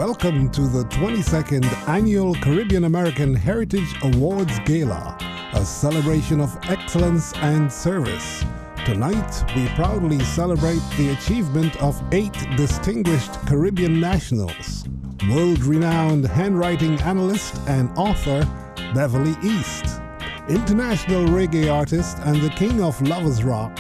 Welcome to the 22nd Annual Caribbean American Heritage Awards Gala, a celebration of excellence and service. Tonight, we proudly celebrate the achievement of 8 distinguished Caribbean nationals. World-renowned handwriting analyst and author BEV EAST, international reggae artist and the king of lovers rock,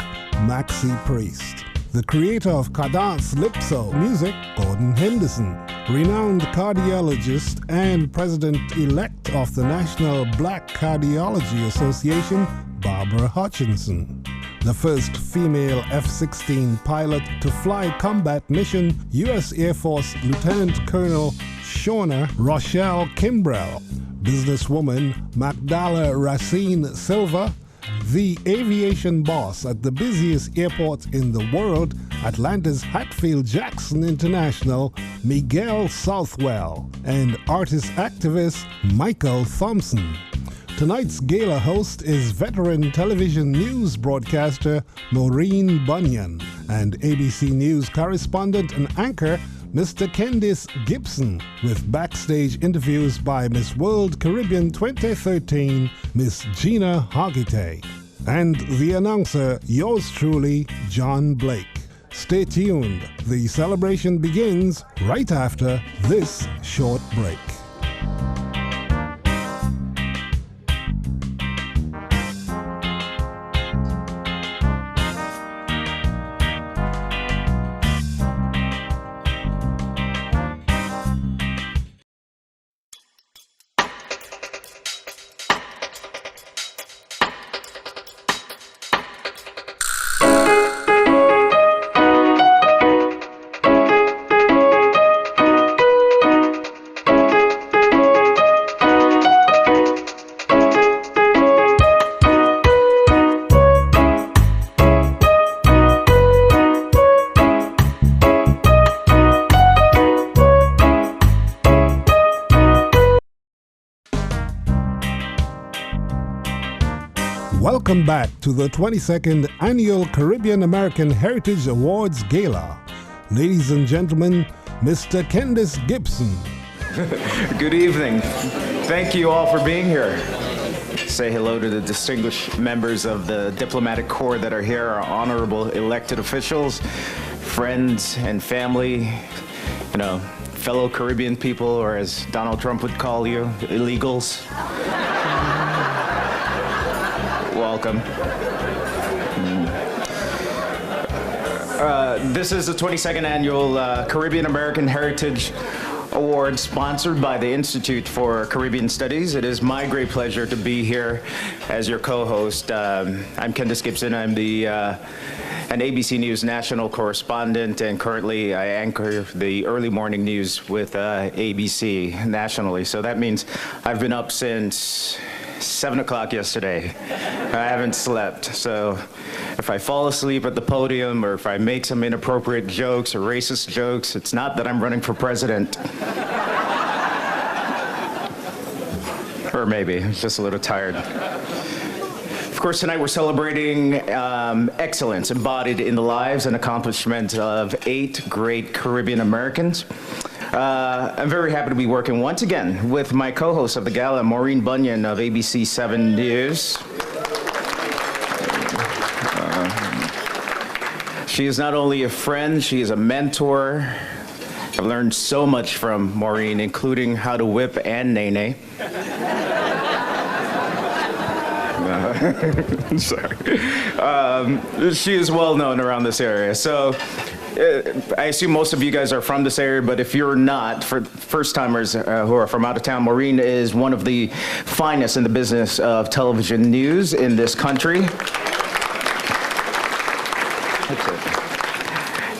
Maxi Priest, the creator of Cadence Lipso music, Gordon Henderson, renowned cardiologist and president-elect of the National Black Cardiology Association, Barbara Hutchinson, the first female F-16 pilot to fly combat mission, U.S. Air Force Lieutenant Colonel SHAWNA Rochelle Kimbrell, businesswoman Magdala Racine Silva, the aviation boss at the busiest airport in the world, Atlanta's Hatfield-Jackson International, Miguel Southwell, and artist-activist Michael Thompson. Tonight's gala host is veteran television news broadcaster Maureen Bunyan and ABC News correspondent and anchor Mr. Candice Gibson, with backstage interviews by Miss World Caribbean 2013, Miss Gina Hagite, and the announcer, yours truly, John Blake. Stay tuned. The celebration begins right after this short break. Welcome back to the 22nd Annual Caribbean American Heritage Awards Gala. Ladies and gentlemen, Mr. Candice Gibson. Good evening. Thank you all for being here. Say hello to the distinguished members of the diplomatic corps that are here, our honorable elected officials, friends and family, fellow Caribbean people, or as Donald Trump would call you, illegals. Welcome. This is the 22nd Annual Caribbean American Heritage Award, sponsored by the Institute for Caribbean Studies. It is my great pleasure to be here as your co-host. I'm Candice Gibson. I'm an ABC News national correspondent, and currently I anchor the early morning news with ABC nationally. So that means I've been up since 7 o'clock yesterday. I haven't slept, so if I fall asleep at the podium or if I make some inappropriate jokes or racist jokes, it's not that I'm running for president. Or maybe, I'm just a little tired. Of course, tonight we're celebrating excellence embodied in the lives and accomplishments of 8 great Caribbean Americans. I'm very happy to be working once again with my co-host of the gala, Maureen Bunyan of ABC 7 News. She is not only a friend, she is a mentor. I've learned so much from Maureen, including how to whip and nay-nay. Sorry. She is well known around this area. So I assume most of you guys are from this area, but if you're not, for first-timers who are from out of town, Maureen is one of the finest in the business of television news in this country.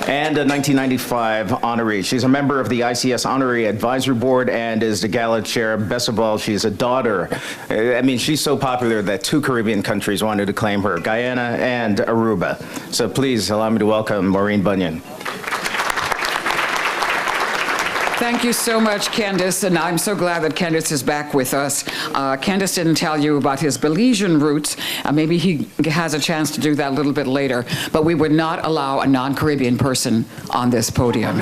And a 1995 honoree. She's a member of the ICS Honorary Advisory Board and is the gala chair. Best of all, she's a daughter. I mean, she's so popular that 2 Caribbean countries wanted to claim her, Guyana and Aruba. So please allow me to welcome Maureen Bunyan. Thank you so much, Candice, and I'm so glad that Candice is back with us. Candice didn't tell you about his Belizean roots. Maybe he has a chance to do that a little bit later, but we would not allow a non-Caribbean person on this podium.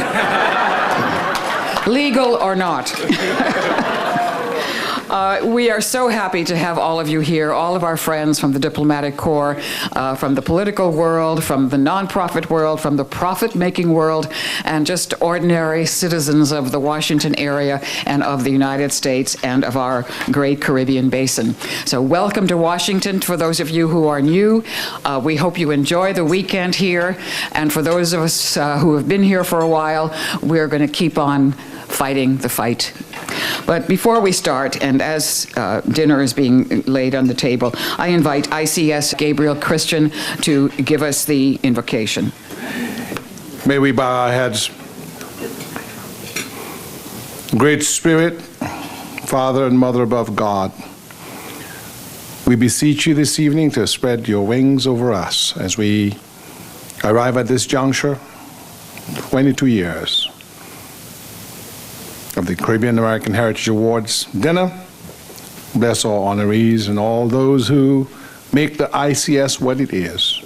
legal or not. We are so happy to have all of you here, all of our friends from the diplomatic corps, from the political world, from the nonprofit world, from the profit-making world, and just ordinary citizens of the Washington area and of the United States and of our great Caribbean basin. So welcome to Washington for those of you who are new. We hope you enjoy the weekend here. And for those of us who have been here for a while, we're going to keep on fighting the fight. But before we start, and as dinner is being laid on the table, I invite ICS Gabriel Christian to give us the invocation. May we bow our heads. Great Spirit, Father and Mother above God, we beseech you this evening to spread your wings over us as we arrive at this juncture, 22 years of the Caribbean American Heritage Awards dinner. Bless all honorees and all those who make the ICS what it is,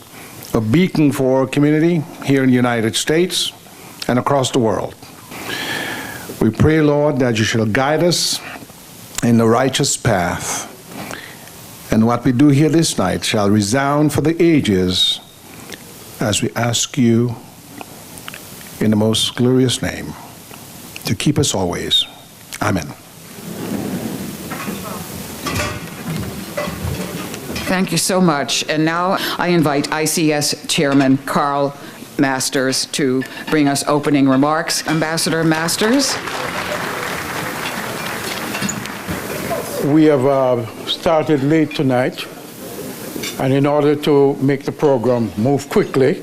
a beacon for our community here in the United States and across the world. We pray, Lord, that you shall guide us in the righteous path, and what we do here this night shall resound for the ages as we ask you in the most glorious name to keep us always. Amen. Thank you so much. And now I invite ICS Chairman Carl Masters to bring us opening remarks. Ambassador Masters. We have started late tonight, and in order to make the program move quickly,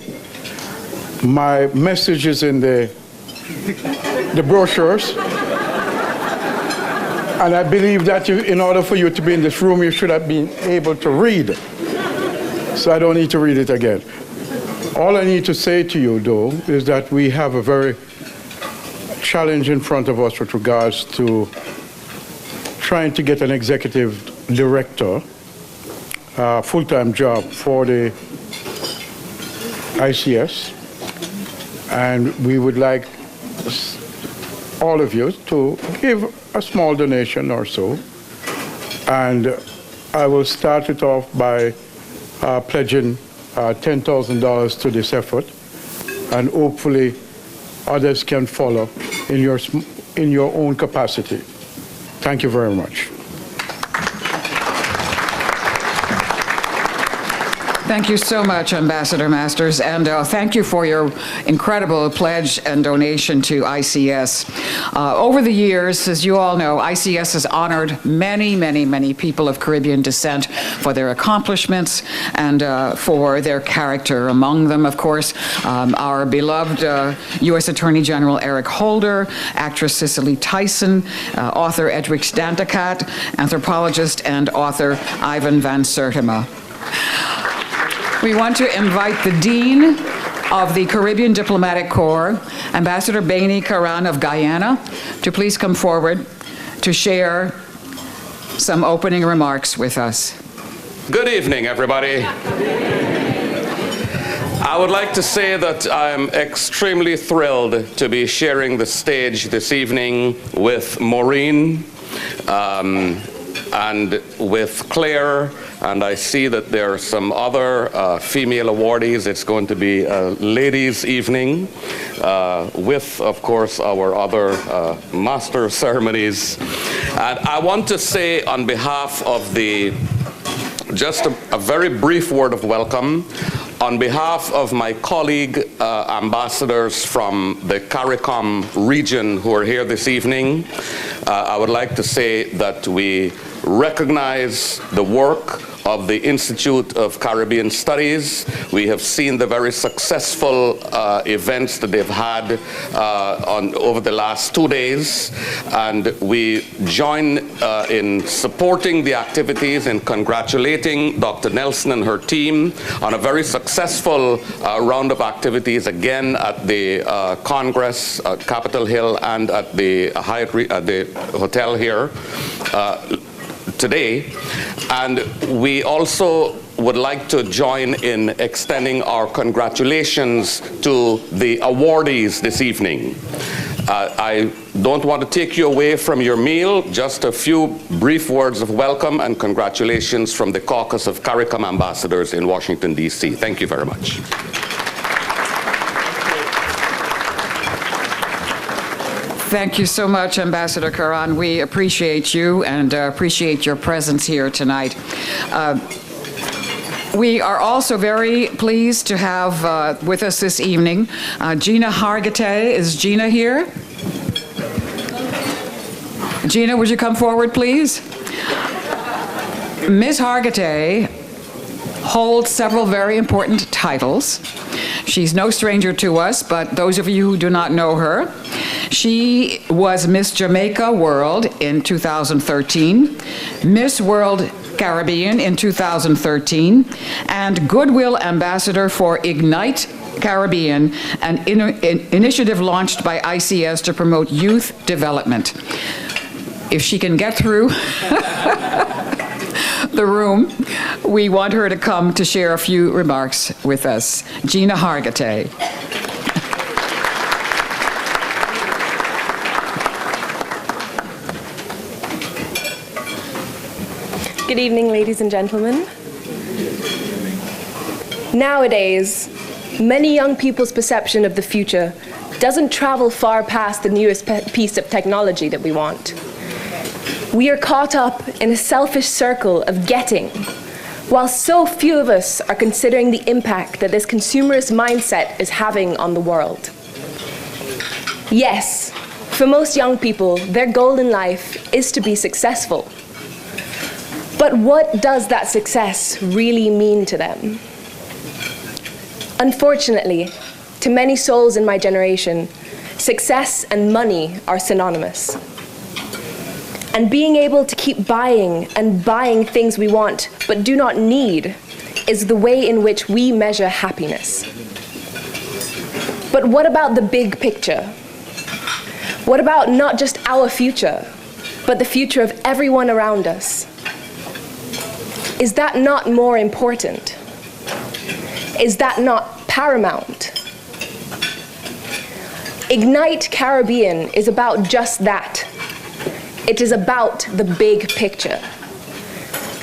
my message is in the brochures, and I believe that in order for you to be in this room, you should have been able to read. So I don't need to read it again. All I need to say to you, though, is that we have a very challenge in front of us with regards to trying to get an executive director, full-time job for the ICS, and we would like all of you to give a small donation or so. And I will start it off by pledging $10,000 to this effort, and hopefully others can follow in your own capacity. Thank you very much. Thank you so much, Ambassador Masters, and thank you for your incredible pledge and donation to ICS. Over the years, as you all know, ICS has honored many, many, many people of Caribbean descent for their accomplishments and for their character. Among them, of course, our beloved U.S. Attorney General Eric Holder, actress Cicely Tyson, author Edwidge Danticat, anthropologist and author Ivan Van Sertima. We want to invite the Dean of the Caribbean Diplomatic Corps, Ambassador Baini Karan of Guyana, to please come forward to share some opening remarks with us. Good evening, everybody. I would like to say that I'm extremely thrilled to be sharing the stage this evening with Maureen and with Claire, and I see that there are some other female awardees. It's going to be a ladies' evening with, of course, our other master of ceremonies. And I want to say on behalf of just a very brief word of welcome. On behalf of my colleague ambassadors from the CARICOM region who are here this evening, I would like to say that we recognize the work of the Institute of Caribbean Studies. We have seen the very successful events that they've had over the last 2 days, and we join in supporting the activities and congratulating Dr. Nelson and her team on a very successful round of activities, again at the Congress, Capitol Hill, and at the Hyatt, the hotel here today. And we also would like to join in extending our congratulations to the awardees this evening. I don't want to take you away from your meal. Just a few brief words of welcome and congratulations from the caucus of CARICOM ambassadors in Washington, D.C. Thank you very much. Thank you so much, Ambassador Karan. We appreciate you and appreciate your presence here tonight. We are also very pleased to have with us this evening Gina Hargitay. Is Gina here? Gina, would you come forward, please? Ms. Hargitay holds several very important titles. She's no stranger to us, but those of you who do not know her, she was Miss Jamaica World in 2013, Miss World Caribbean in 2013, and Goodwill Ambassador for Ignite Caribbean, an initiative launched by ICS to promote youth development. If she can get through the room, we want her to come to share a few remarks with us. Gina Hargitay. Good evening, ladies and gentlemen. Nowadays, many young people's perception of the future doesn't travel far past the newest piece of technology that we want. We are caught up in a selfish circle of getting, while so few of us are considering the impact that this consumerist mindset is having on the world. Yes, for most young people, their goal in life is to be successful. But what does that success really mean to them? Unfortunately, to many souls in my generation, success and money are synonymous. And being able to keep buying and buying things we want but do not need is the way in which we measure happiness. But what about the big picture? What about not just our future, but the future of everyone around us? Is that not more important? Is that not paramount? Ignite Caribbean is about just that. It is about the big picture.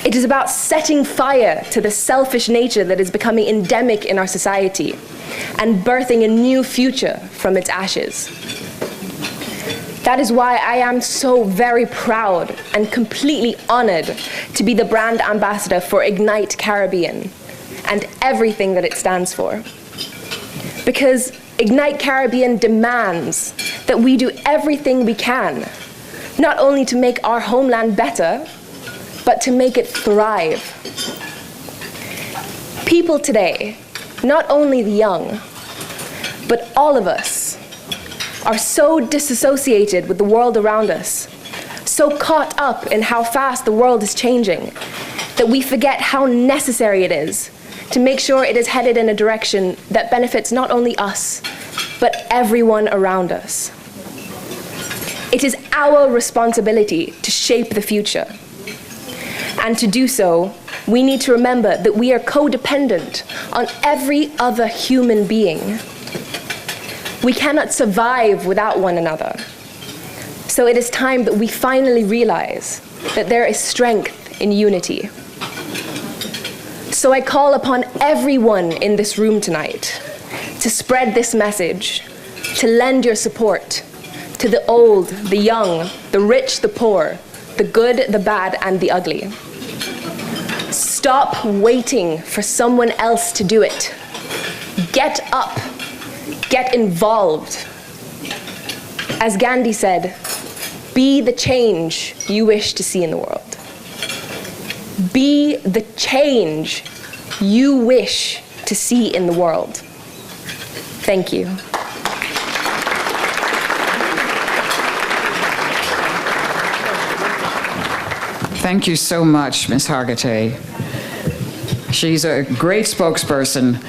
It is about setting fire to the selfish nature that is becoming endemic in our society and birthing a new future from its ashes. That is why I am so very proud and completely honored to be the brand ambassador for Ignite Caribbean and everything that it stands for. Because Ignite Caribbean demands that we do everything we can, not only to make our homeland better, but to make it thrive. People today, not only the young, but all of us, are so disassociated with the world around us, so caught up in how fast the world is changing, that we forget how necessary it is to make sure it is headed in a direction that benefits not only us, but everyone around us. It is our responsibility to shape the future. And to do so, we need to remember that we are codependent on every other human being. We cannot survive without one another. So it is time that we finally realize that there is strength in unity. So I call upon everyone in this room tonight to spread this message, to lend your support to the old, the young, the rich, the poor, the good, the bad, and the ugly. Stop waiting for someone else to do it. Get up. Get involved. As Gandhi said, be the change you wish to see in the world. Be the change you wish to see in the world. Thank you. Thank you so much, Ms. Hargitay. She's a great spokesperson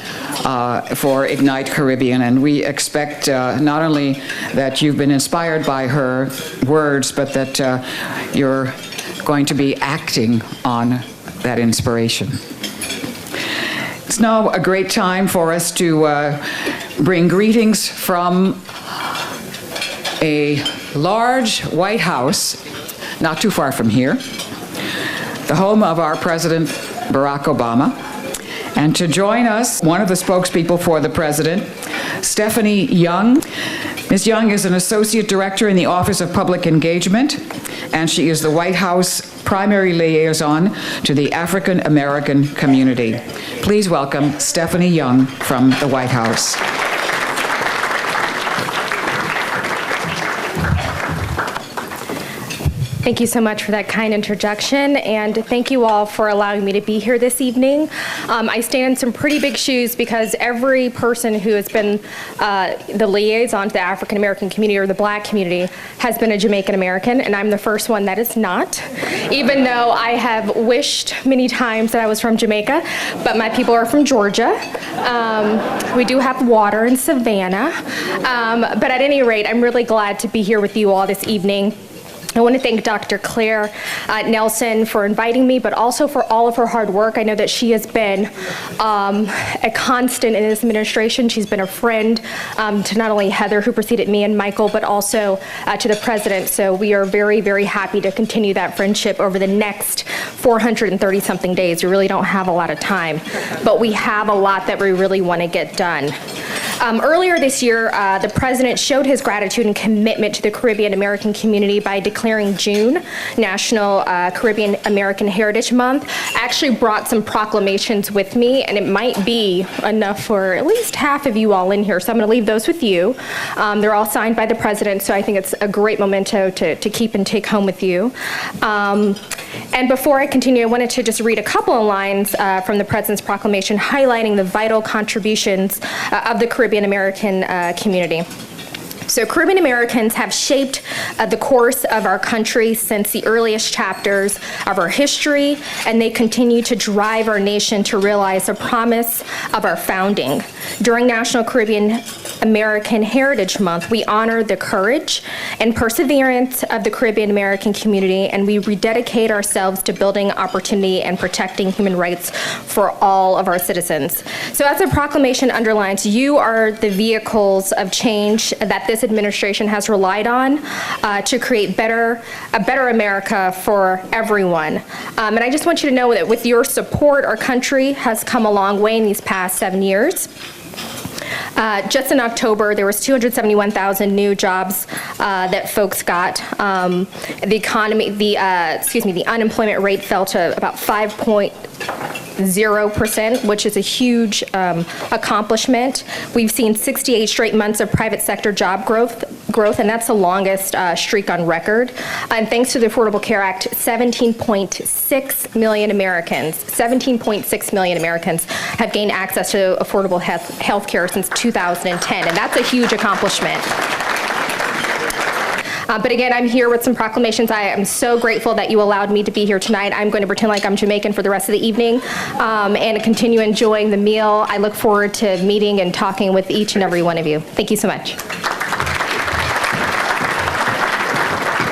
for Ignite Caribbean, and we expect not only that you've been inspired by her words, but that you're going to be acting on that inspiration. It's now a great time for us to bring greetings from a large White House, not too far from here, the home of our President Barack Obama. And to join us, one of the spokespeople for the President, Stephanie Young. Ms. Young is an Associate Director in the Office of Public Engagement, and she is the White House primary liaison to the African American community. Please welcome Stephanie Young from the White House. Thank you so much for that kind introduction, and thank you all for allowing me to be here this evening. I stand in some pretty big shoes because every person who has been the liaison to the African American community or the Black community has been a Jamaican American, and I'm the first one that is not, even though I have wished many times that I was from Jamaica, but my people are from Georgia. We do have water in Savannah, but at any rate, I'm really glad to be here with you all this evening. I want to thank Dr. Claire Nelson for inviting me, but also for all of her hard work. I know that she has been a constant in this administration. She's been a friend to not only Heather, who preceded me, and Michael, but also to the President. So we are very, very happy to continue that friendship over the next 430-something days. We really don't have a lot of time, but we have a lot that we really want to get done. Earlier this year, the President showed his gratitude and commitment to the Caribbean American community by declaring June National Caribbean American Heritage Month. I actually brought some proclamations with me, and it might be enough for at least half of you all in here, so I'm going to leave those with you. They're all signed by the President, so I think it's a great memento to keep and take home with you. And before I continue, I wanted to just read a couple of lines from the President's proclamation highlighting the vital contributions of the Caribbean American community. So Caribbean Americans have shaped the course of our country since the earliest chapters of our history, and they continue to drive our nation to realize the promise of our founding. During National Caribbean American Heritage Month, we honor the courage and perseverance of the Caribbean American community, and we rededicate ourselves to building opportunity and protecting human rights for all of our citizens. So as the proclamation underlines, you are the vehicles of change that this administration has relied on to create a better America for everyone. And I just want you to know that with your support, our country has come a long way in these past 7 years. Just in October, there was 271,000 new jobs that folks got. The unemployment rate fell to about 5.0%, which is a huge accomplishment. We've seen 68 straight months of private sector job growth, and that's the longest streak on record. And thanks to the Affordable Care Act, 17.6 million Americans have gained access to affordable health care since 2010, and that's a huge accomplishment. But again, I'm here with some proclamations. I am so grateful that you allowed me to be here tonight. I'm going to pretend like I'm Jamaican for the rest of the evening and continue enjoying the meal. I look forward to meeting and talking with each and every one of you. Thank you so much.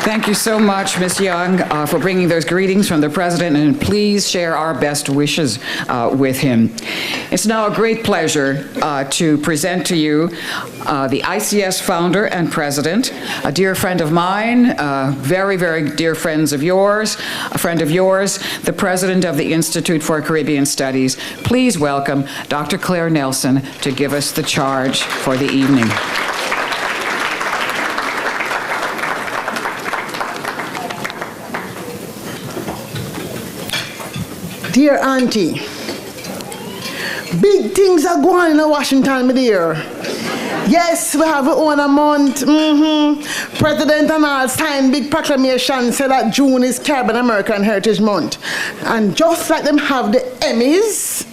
Thank you so much, Ms. Young, for bringing those greetings from the President, and please share our best wishes with him. It's now a great pleasure to present to you the ICS founder and president, a dear friend of mine, very, very dear friends of yours, a friend of yours, the president of the Institute for Caribbean Studies. Please welcome Dr. Claire Nelson to give us the charge for the evening. Dear Auntie, big things are going on in Washington, my dear. Yes, we have our own a month. President and all signed big proclamation say that June is Caribbean American Heritage Month. And just like them have the Emmys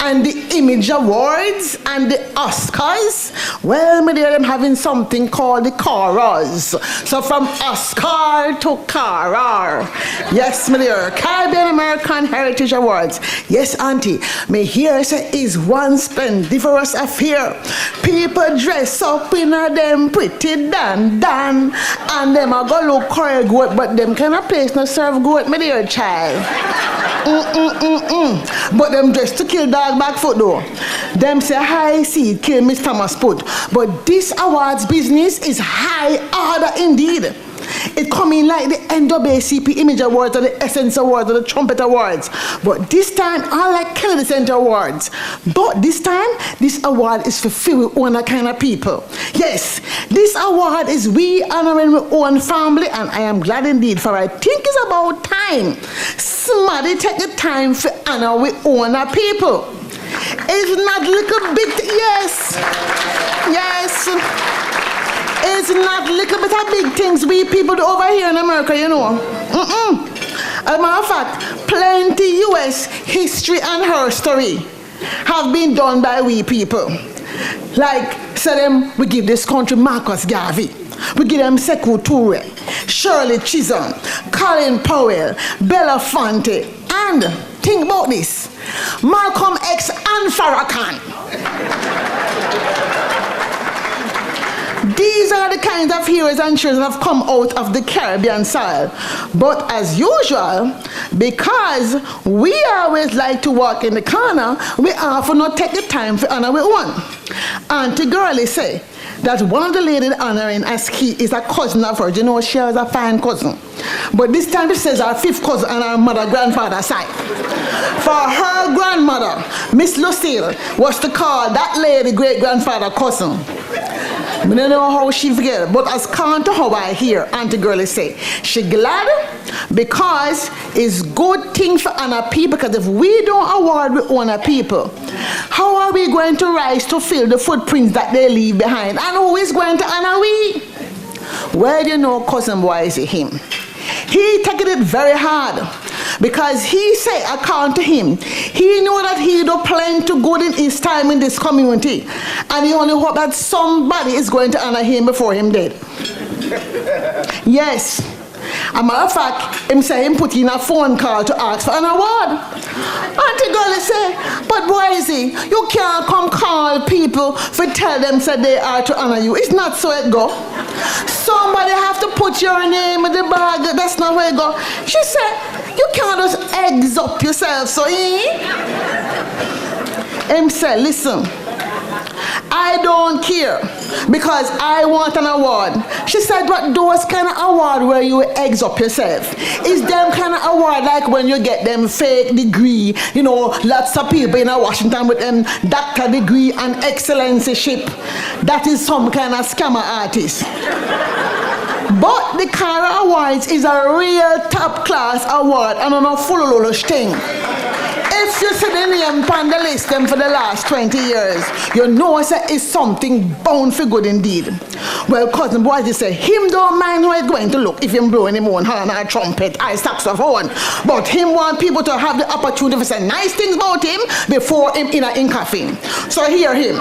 and the Image Awards and the Oscars, well, my dear, them having something called the CARAHs. So from Oscar to CARAH. Yes, my dear, Caribbean American Heritage Awards. Yes, Auntie, me here say is one splendiferous affair. People dress up in them pretty dan, and them a go look curry goat, but them kind of place no serve goat, my dear child. But them dressed to kill dog back foot though. Them say high seed kill Miss Thomas foot. But this awards business is high order indeed. It come in like the NAACP Image Awards or the Essence Awards or the Trumpet Awards. But this time, I like Kennedy Center Awards. But this time, this award is for few owner kind of people. Yes, this award is we honoring our own family, and I am glad indeed, for I think it's about time somebody take the time for honor we owner people. It's not little bit, yes. It's not little bit of big things we people do over here in America, you know. As a matter of fact, plenty U.S. history and her story have been done by we people. Like, say them, we give this country Marcus Garvey. We give them Sekou Toure, Shirley Chisholm, Colin Powell, Belafonte, and think about this, Malcolm X and Farrakhan. These are the kinds of heroes and heroes that have come out of the Caribbean soil. But as usual, because we always like to walk in the corner, we often not take the time for honor we one. Auntie Girlie say that one of the ladies honoring as key is a cousin of hers. You know, she was a fine cousin. But this time she says our fifth cousin on her mother-grandfather's side. For her grandmother, Miss Lucille, was to call that lady great-grandfather cousin. I don't know how she forget, but as count to how I hear Auntie Girlie say, she glad because it's good thing for honor people, because if we don't award we honor people, how are we going to rise to fill the footprints that they leave behind? And who is going to honor we? Well, you know, cousin boy is him. He taking it very hard because he say, according to him, he know that he do plenty good in his time in this community, and he only hope that somebody is going to honor him before him dead. Yes. As a matter of fact, him say him put in a phone call to ask for an award. Auntie Girlie say, but boysy, you can't come call people for tell them that they are to honor you. It's not so it go. Somebody have to put your name in the bag. That's not where it go. She said, you can't just eggs up yourself, so him say, listen, I don't care because I want an award. She said, but those kind of award where you eggs up yourself is them kind of award like when you get them fake degree, you know, lots of people in Washington with them doctor degree and excellencyship. That is some kind of scammer artist. But the CARAH Awards is a real top class award and on a full thing. If you see the name on the list them for the last 20 years, you know it's something bound for good indeed. Well, cousin boy, they say, him don't mind how it's going to look if him blowing him on horn or trumpet or saxophone. But him want people to have the opportunity to say nice things about him before him in coffin. So hear him.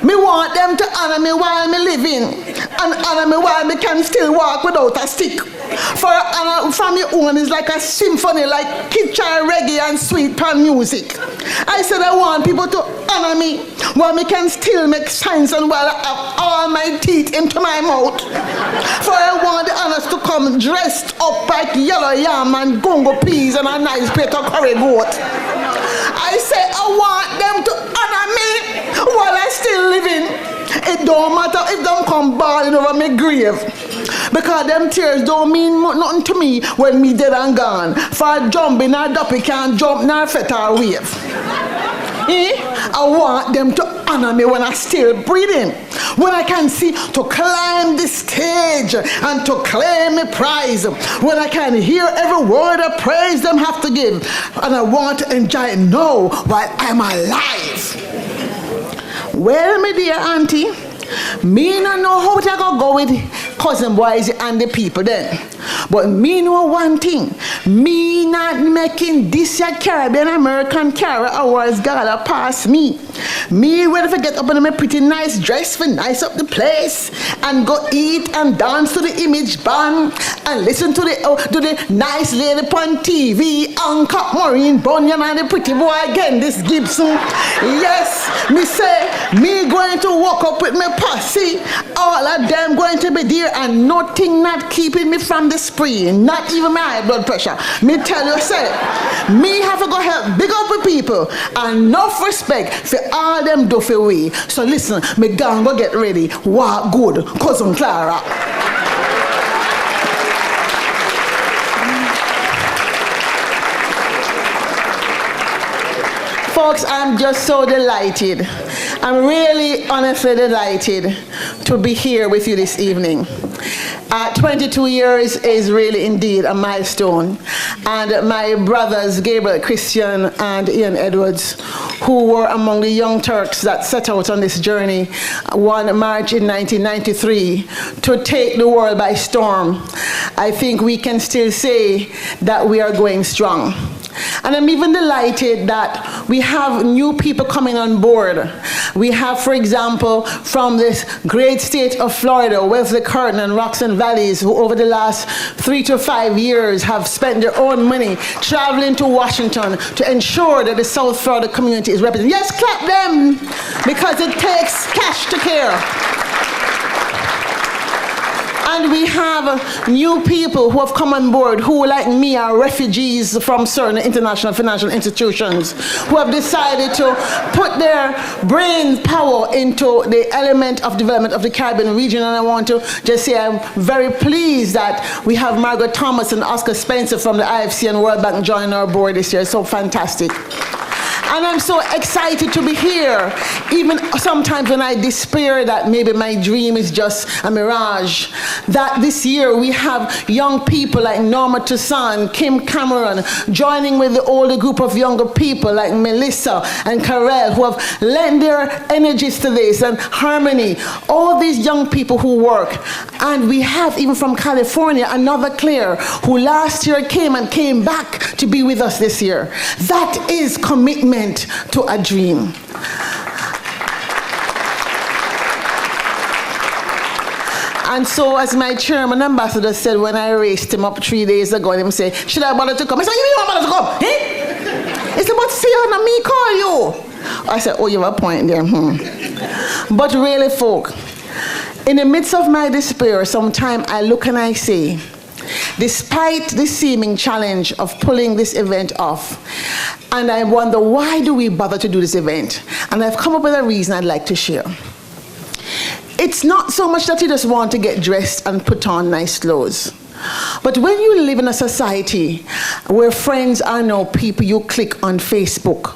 Me want them to honor me while me living and honor me while me can still walk without a stick. For honor from your own is like a symphony, like kitchen reggae and sweet pan music. I said I want people to honor me while me can still make signs and while I have all my teeth into my mouth. For I want the honors to come dressed up like yellow yam and gongo peas and a nice plate of curry goat. I say I want them to honor me while I still living. It don't matter if them come bawling over my grave. Because them tears don't mean nothing to me when me dead and gone. For jumping or duppy can't jump nor fet or wave. I want them to honor me when I still breathing. When I can see to climb the stage and to claim a prize. When I can hear every word of praise them have to give. And I want to enjoy it now while I'm alive. Well, my dear auntie, me not know how to go with cousin boys and the people then. But me know one thing. Me not making this year Caribbean American CARAH Awards gala pass me. Me will forget up in my pretty nice dress for nice up the place and go eat and dance to the image band and listen to the nice lady on TV, Uncle Maureen Bunyan and the pretty boy again, this Gibson. Yes, me say, me going to walk up with my posse. All of them going to be there here and nothing not keeping me from the spree, not even my high blood pressure. Me tell you, say, me have to go help big up with people and enough respect for all them do for we. So listen, me gang go get ready. Walk good, Cousin Clara. Folks, I'm just so delighted. I'm really honestly delighted to be here with you this evening. 22 years is really indeed a milestone. And my brothers, Gabriel, Christian, and Ian Edwards, who were among the young Turks that set out on this journey one March in 1993 to take the world by storm, I think we can still say that we are going strong. And I'm even delighted that we have new people coming on board. We have, for example, from this great state of Florida, Wesley Curtin and Roxanne Valleys, who over the last 3 to 5 years have spent their own money traveling to Washington to ensure that the South Florida community is represented. Yes, clap them, because it takes cash to care. And we have new people who have come on board who, like me, are refugees from certain international financial institutions who have decided to put their brain power into the element of development of the Caribbean region. And I want to just say I'm very pleased that we have Margaret Thomas and Oscar Spencer from the IFC and World Bank joining our board this year. So fantastic. And I'm so excited to be here, even sometimes when I despair that maybe my dream is just a mirage, that this year we have young people like Norma Toussaint, Kim Cameron, joining with the older group of younger people like Melissa and Carell, who have lent their energies to this, and Harmony, all these young people who work. And we have, even from California, another Claire, who last year came back to be with us this year. That is commitment to a dream. And so, as my chairman ambassador said when I raised him up 3 days ago, and him say, should I bother to come? I said, you don't bother to come. Eh? He said, but see, and me call you. I said, oh, you have a point there. But really, folk, in the midst of my despair, sometimes I look and I say, despite the seeming challenge of pulling this event off, and I wonder, why do we bother to do this event? And I've come up with a reason I'd like to share. It's not so much that you just want to get dressed and put on nice clothes. But when you live in a society where friends are now people you click on Facebook,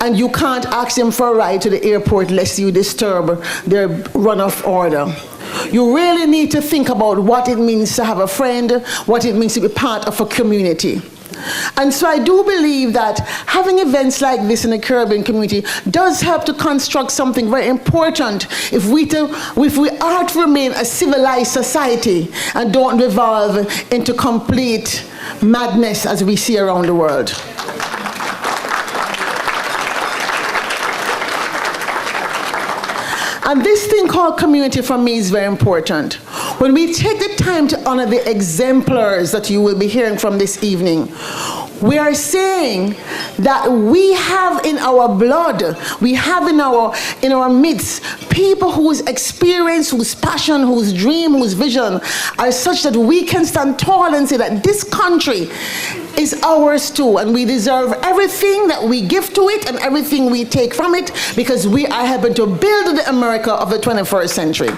and you can't ask them for a ride to the airport lest you disturb their run-off order, you really need to think about what it means to have a friend, what it means to be part of a community. And so I do believe that having events like this in the Caribbean community does help to construct something very important if we are to remain a civilized society and don't devolve into complete madness as we see around the world. And this thing called community for me is very important. When we take the time to honor the exemplars that you will be hearing from this evening, we are saying that we have in our blood, we have in our midst, people whose experience, whose passion, whose dream, whose vision are such that we can stand tall and say that this country is ours too, and we deserve everything that we give to it and everything we take from it, because we are helping to build the America of the 21st century.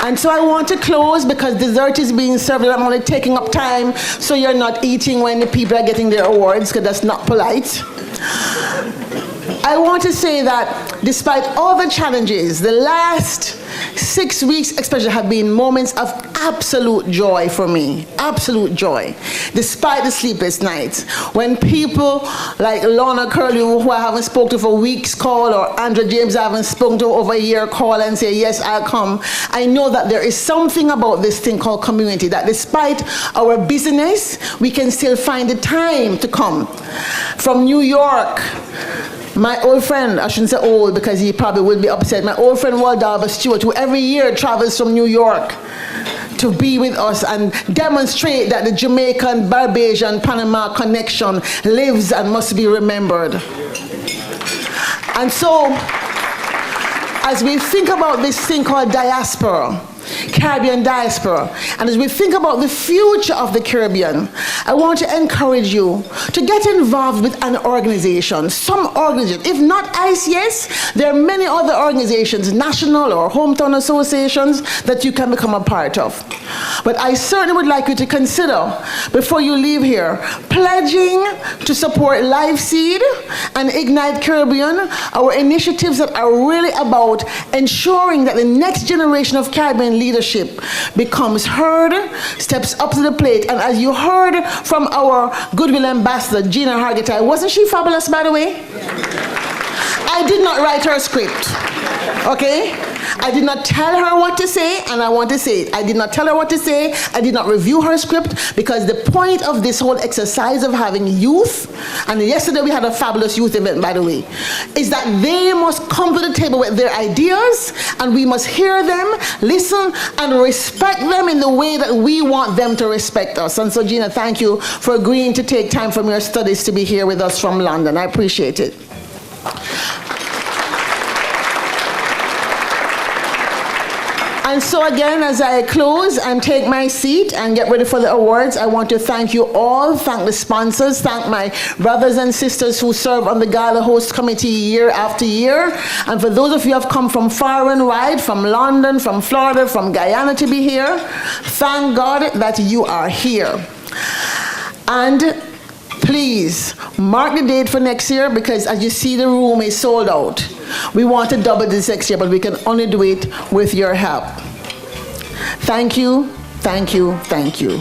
And so I want to close because dessert is being served and I'm only taking up time so you're not eating when the people are getting their awards, because that's not polite. I want to say that despite all the challenges, the last 6 weeks especially have been moments of absolute joy for me, absolute joy, despite the sleepless nights. When people like Lorna Curlew, who I haven't spoken to for weeks, call, or Andrew James I haven't spoken to over a year, call and say, yes, I'll come. I know that there is something about this thing called community, that despite our busyness, we can still find the time to come. From New York, my old friend, I shouldn't say old because he probably will be upset, my old friend Waldalba Stewart, who every year travels from New York to be with us and demonstrate that the Jamaican, Barbadian, Panama connection lives and must be remembered. And so as we think about this thing called diaspora, Caribbean diaspora, and as we think about the future of the Caribbean, I want to encourage you to get involved with an organization, some organization. If not ICS, there are many other organizations, national or hometown associations, that you can become a part of. But I certainly would like you to consider, before you leave here, pledging to support Life Seed and Ignite Caribbean, our initiatives that are really about ensuring that the next generation of Caribbean leadership becomes heard, steps up to the plate. And as you heard from our Goodwill Ambassador, Gina Hargitay, wasn't she fabulous, by the way? I did not write her script, okay? I did not tell her what to say, and I want to say it. I did not tell her what to say. I did not review her script, because the point of this whole exercise of having youth, and yesterday we had a fabulous youth event, by the way, is that they must come to the table with their ideas, and we must hear them, listen, and respect them in the way that we want them to respect us. And so, Gina, thank you for agreeing to take time from your studies to be here with us from London. I appreciate it. And so again, as I close and take my seat and get ready for the awards, I want to thank you all, thank the sponsors, thank my brothers and sisters who serve on the Gala Host Committee year after year. And for those of you who have come from far and wide, from London, from Florida, from Guyana to be here, thank God that you are here. And please mark the date for next year, because as you see, the room is sold out. We want to double this next year, but we can only do it with your help. Thank you, thank you, thank you.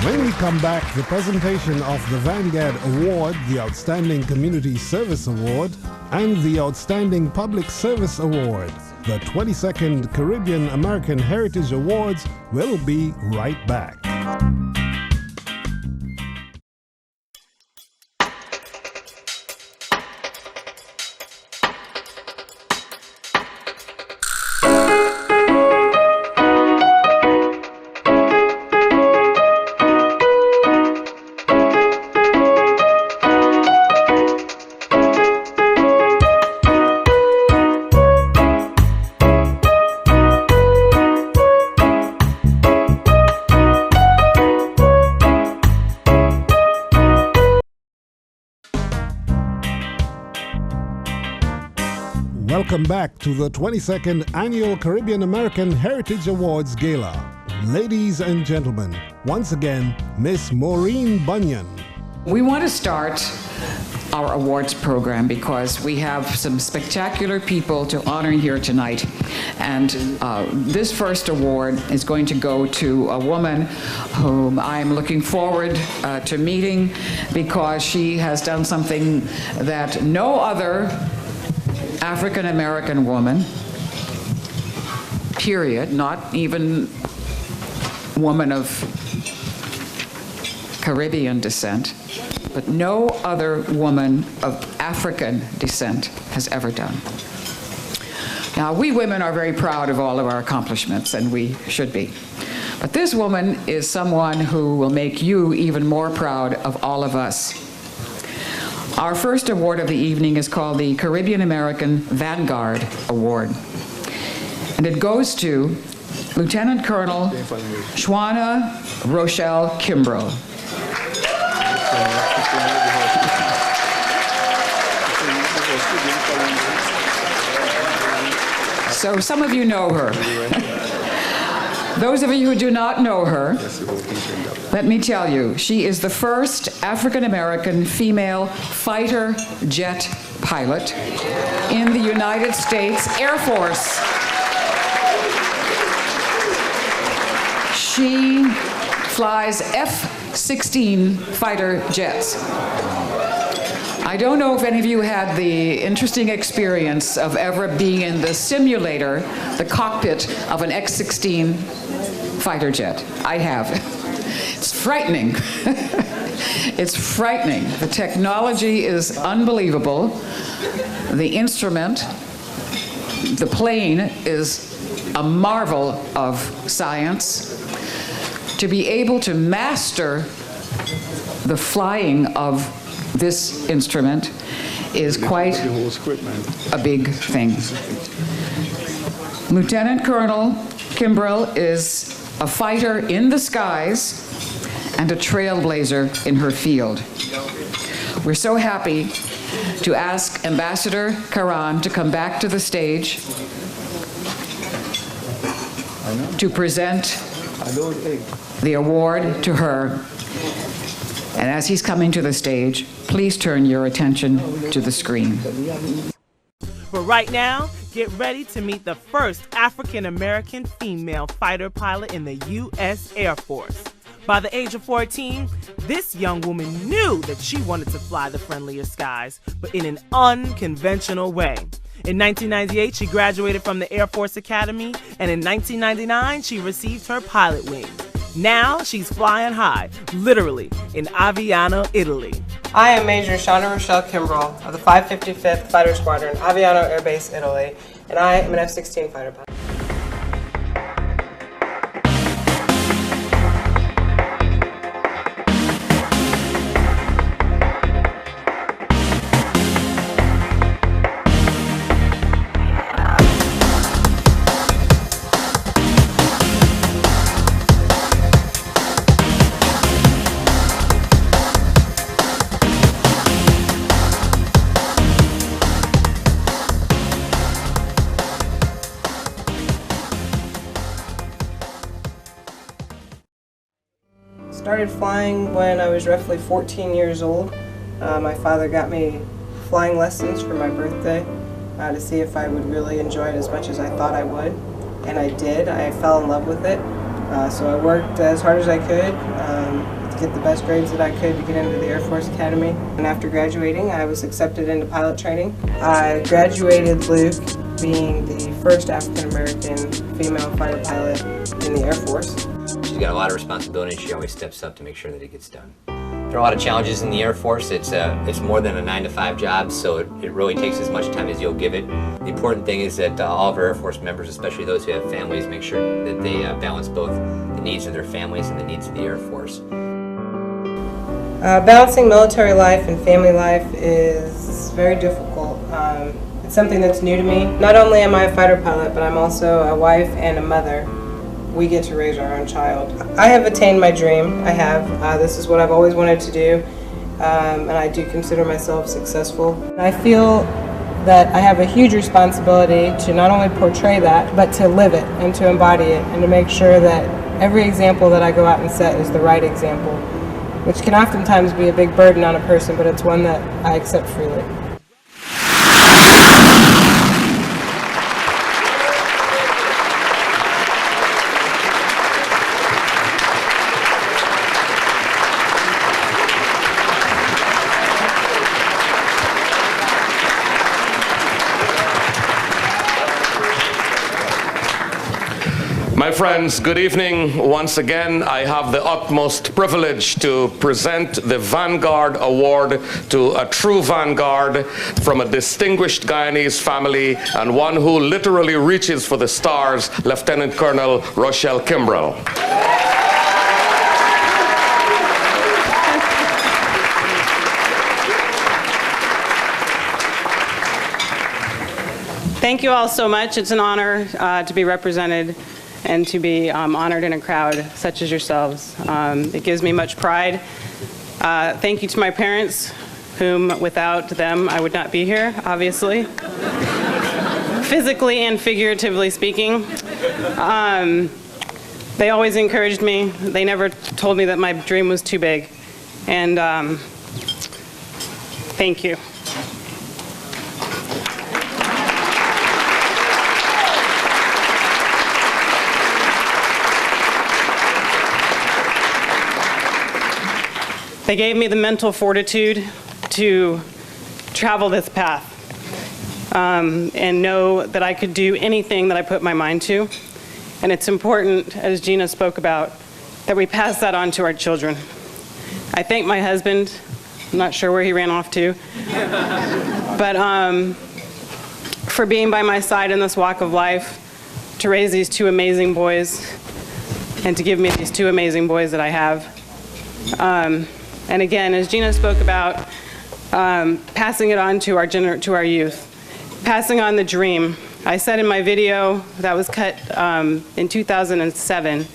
When we come back, the presentation of the Vanguard Award, the Outstanding Community Service Award, and the Outstanding Public Service Award. The 22nd Caribbean American Heritage Awards will be right back. Welcome back to the 22nd Annual Caribbean American Heritage Awards Gala. Ladies and gentlemen, once again, Miss Maureen Bunyan. We want to start our awards program because we have some spectacular people to honor here tonight. And this first award is going to go to a woman whom I'm looking forward to meeting, because she has done something that no other African American woman, period, not even woman of Caribbean descent, but no other woman of African descent has ever done. Now, we women are very proud of all of our accomplishments, and we should be. But this woman is someone who will make you even more proud of all of us. Our first award of the evening is called the Caribbean American Vanguard Award. And it goes to Lieutenant Colonel SHAWNA Rochelle Kimbrell. So some of you know her. Those of you who do not know her, let me tell you, she is the first African-American female fighter jet pilot in the United States Air Force. She flies F-16 fighter jets. I don't know if any of you had the interesting experience of ever being in the simulator, the cockpit of an X-16 fighter jet. I have. It's frightening. It's frightening. The technology is unbelievable. The instrument, the plane, is a marvel of science. To be able to master the flying of this instrument is quite a big thing. Lieutenant Colonel Kimbrell is a fighter in the skies and a trailblazer in her field. We're so happy to ask Ambassador Karan to come back to the stage to present the award to her. And as he's coming to the stage, please turn your attention to the screen. But right now, get ready to meet the first African American female fighter pilot in the U.S. Air Force. By the age of 14, this young woman knew that she wanted to fly the friendlier skies, but in an unconventional way. In 1998, she graduated from the Air Force Academy, and in 1999, she received her pilot wings. Now she's flying high, literally, in Aviano, Italy. I am Major SHAWNA Rochelle Kimbrell of the 555th Fighter Squadron, Aviano Air Base, Italy, and I am an F-16 fighter pilot. Started flying when I was roughly 14 years old. My father got me flying lessons for my birthday to see if I would really enjoy it as much as I thought I would. And I did. I fell in love with it. So I worked as hard as I could to get the best grades that I could to get into the Air Force Academy. And after graduating, I was accepted into pilot training. I graduated Luke being the first African American female fighter pilot in the Air Force. She's got a lot of responsibility, and she always steps up to make sure that it gets done. There are a lot of challenges in the Air Force. It's more than a 9-to-5 job, so it really takes as much time as you'll give it. The important thing is that all of our Air Force members, especially those who have families, make sure that they balance both the needs of their families and the needs of the Air Force. Balancing military life and family life is very difficult. It's something that's new to me. Not only am I a fighter pilot, but I'm also a wife and a mother. We get to raise our own child. I have attained my dream. I have. This is what I've always wanted to do, and I do consider myself successful. I feel that I have a huge responsibility to not only portray that, but to live it and to embody it and to make sure that every example that I go out and set is the right example, which can oftentimes be a big burden on a person, but it's one that I accept freely. My friends, good evening. Once again, I have the utmost privilege to present the Vanguard Award to a true Vanguard from a distinguished Guyanese family and one who literally reaches for the stars, Lieutenant Colonel Rochelle Kimbrell. Thank you all so much. It's an honor to be represented and to be honored in a crowd such as yourselves. It gives me much pride. Thank you to my parents, whom without them I would not be here, obviously. Physically and figuratively speaking. They always encouraged me. They never told me that my dream was too big. And thank you. They gave me the mental fortitude to travel this path and know that I could do anything that I put my mind to. And it's important, as Gina spoke about, that we pass that on to our children. I thank my husband. I'm not sure where he ran off to. But for being by my side in this walk of life, to raise these two amazing boys, and to give me these two amazing boys that I have. And again, as Gina spoke about, passing it on to our youth, passing on the dream. I said in my video that was cut in 2007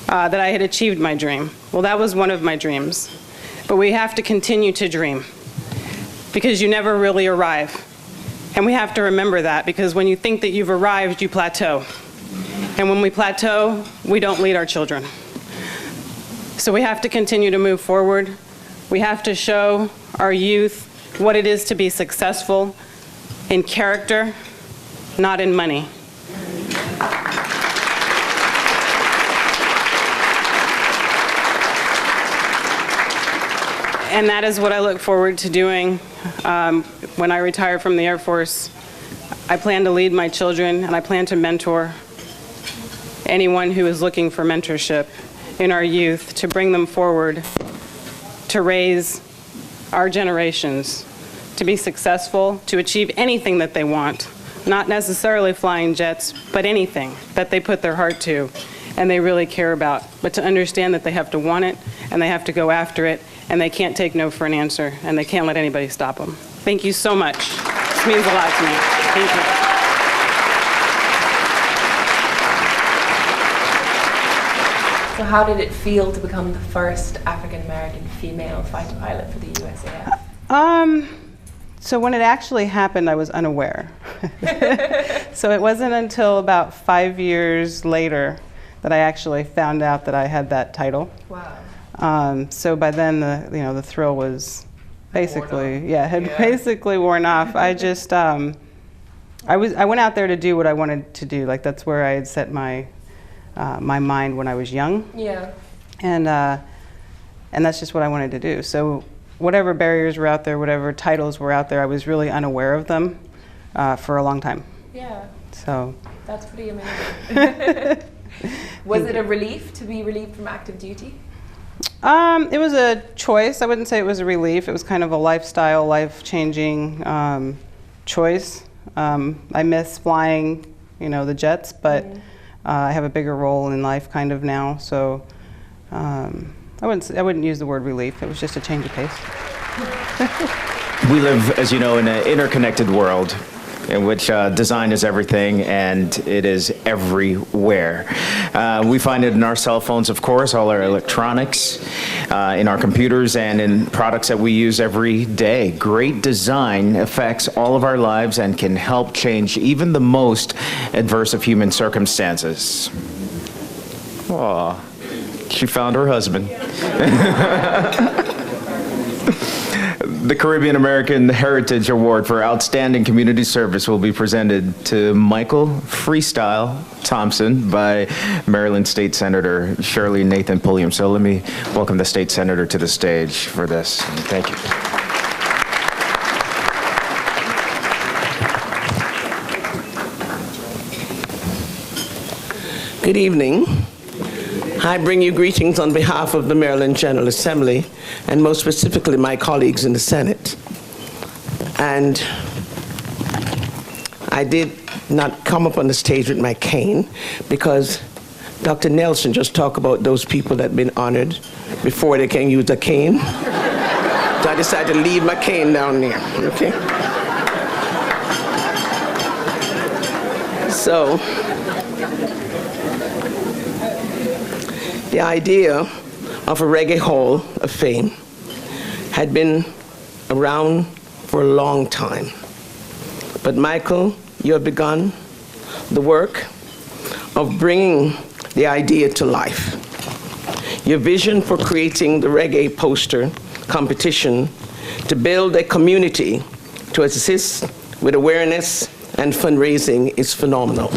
that I had achieved my dream. Well, that was one of my dreams. But we have to continue to dream because you never really arrive. And we have to remember that because when you think that you've arrived, you plateau. And when we plateau, we don't lead our children. So we have to continue to move forward. We have to show our youth what it is to be successful in character, not in money. And that is what I look forward to doing when I retire from the Air Force. I plan to lead my children, and I plan to mentor anyone who is looking for mentorship in our youth, to bring them forward, to raise our generations, to be successful, to achieve anything that they want, not necessarily flying jets, but anything that they put their heart to and they really care about, but to understand that they have to want it and they have to go after it, and they can't take no for an answer, and they can't let anybody stop them. Thank you so much. This means a lot to me. Thank you. So how did it feel to become the first African-American female fighter pilot for the USAF? So when it actually happened, I was unaware. So it wasn't until about 5 years later that I actually found out that I had that title. Wow. So by then, the thrill was basically, basically worn off. I just, I went out there to do what I wanted to do. Like, that's where I had set my mind when I was young. Yeah. And that's just what I wanted to do. So whatever barriers were out there, whatever titles were out there, I was really unaware of them for a long time. Yeah. So. That's pretty amazing. Was it a relief to be relieved from active duty? It was a choice. I wouldn't say it was a relief. It was kind of a lifestyle, life-changing choice. I miss flying, the jets, but I have a bigger role in life kind of now. So I wouldn't use the word relief. It was just a change of pace. We live, as you know, in an interconnected world in which design is everything, and it is everywhere. We find it in our cell phones, of course, all our electronics, in our computers, and in products that we use every day. Great design affects all of our lives and can help change even the most adverse of human circumstances. Aw, she found her husband. The Caribbean American Heritage Award for Outstanding Community Service will be presented to Michael Freestyle Thompson by Maryland State Senator Shirley Nathan Pulliam. So let me welcome the State Senator to the stage for this. Thank you. Good evening. I bring you greetings on behalf of the Maryland General Assembly, and most specifically my colleagues in the Senate. And I did not come up on the stage with my cane because Dr. Nelson just talked about those people that have been honored before they can use a cane. So I decided to leave my cane down there, okay? So, the idea of a Reggae Hall of Fame had been around for a long time. But Michael, you have begun the work of bringing the idea to life. Your vision for creating the reggae poster competition to build a community to assist with awareness and fundraising is phenomenal.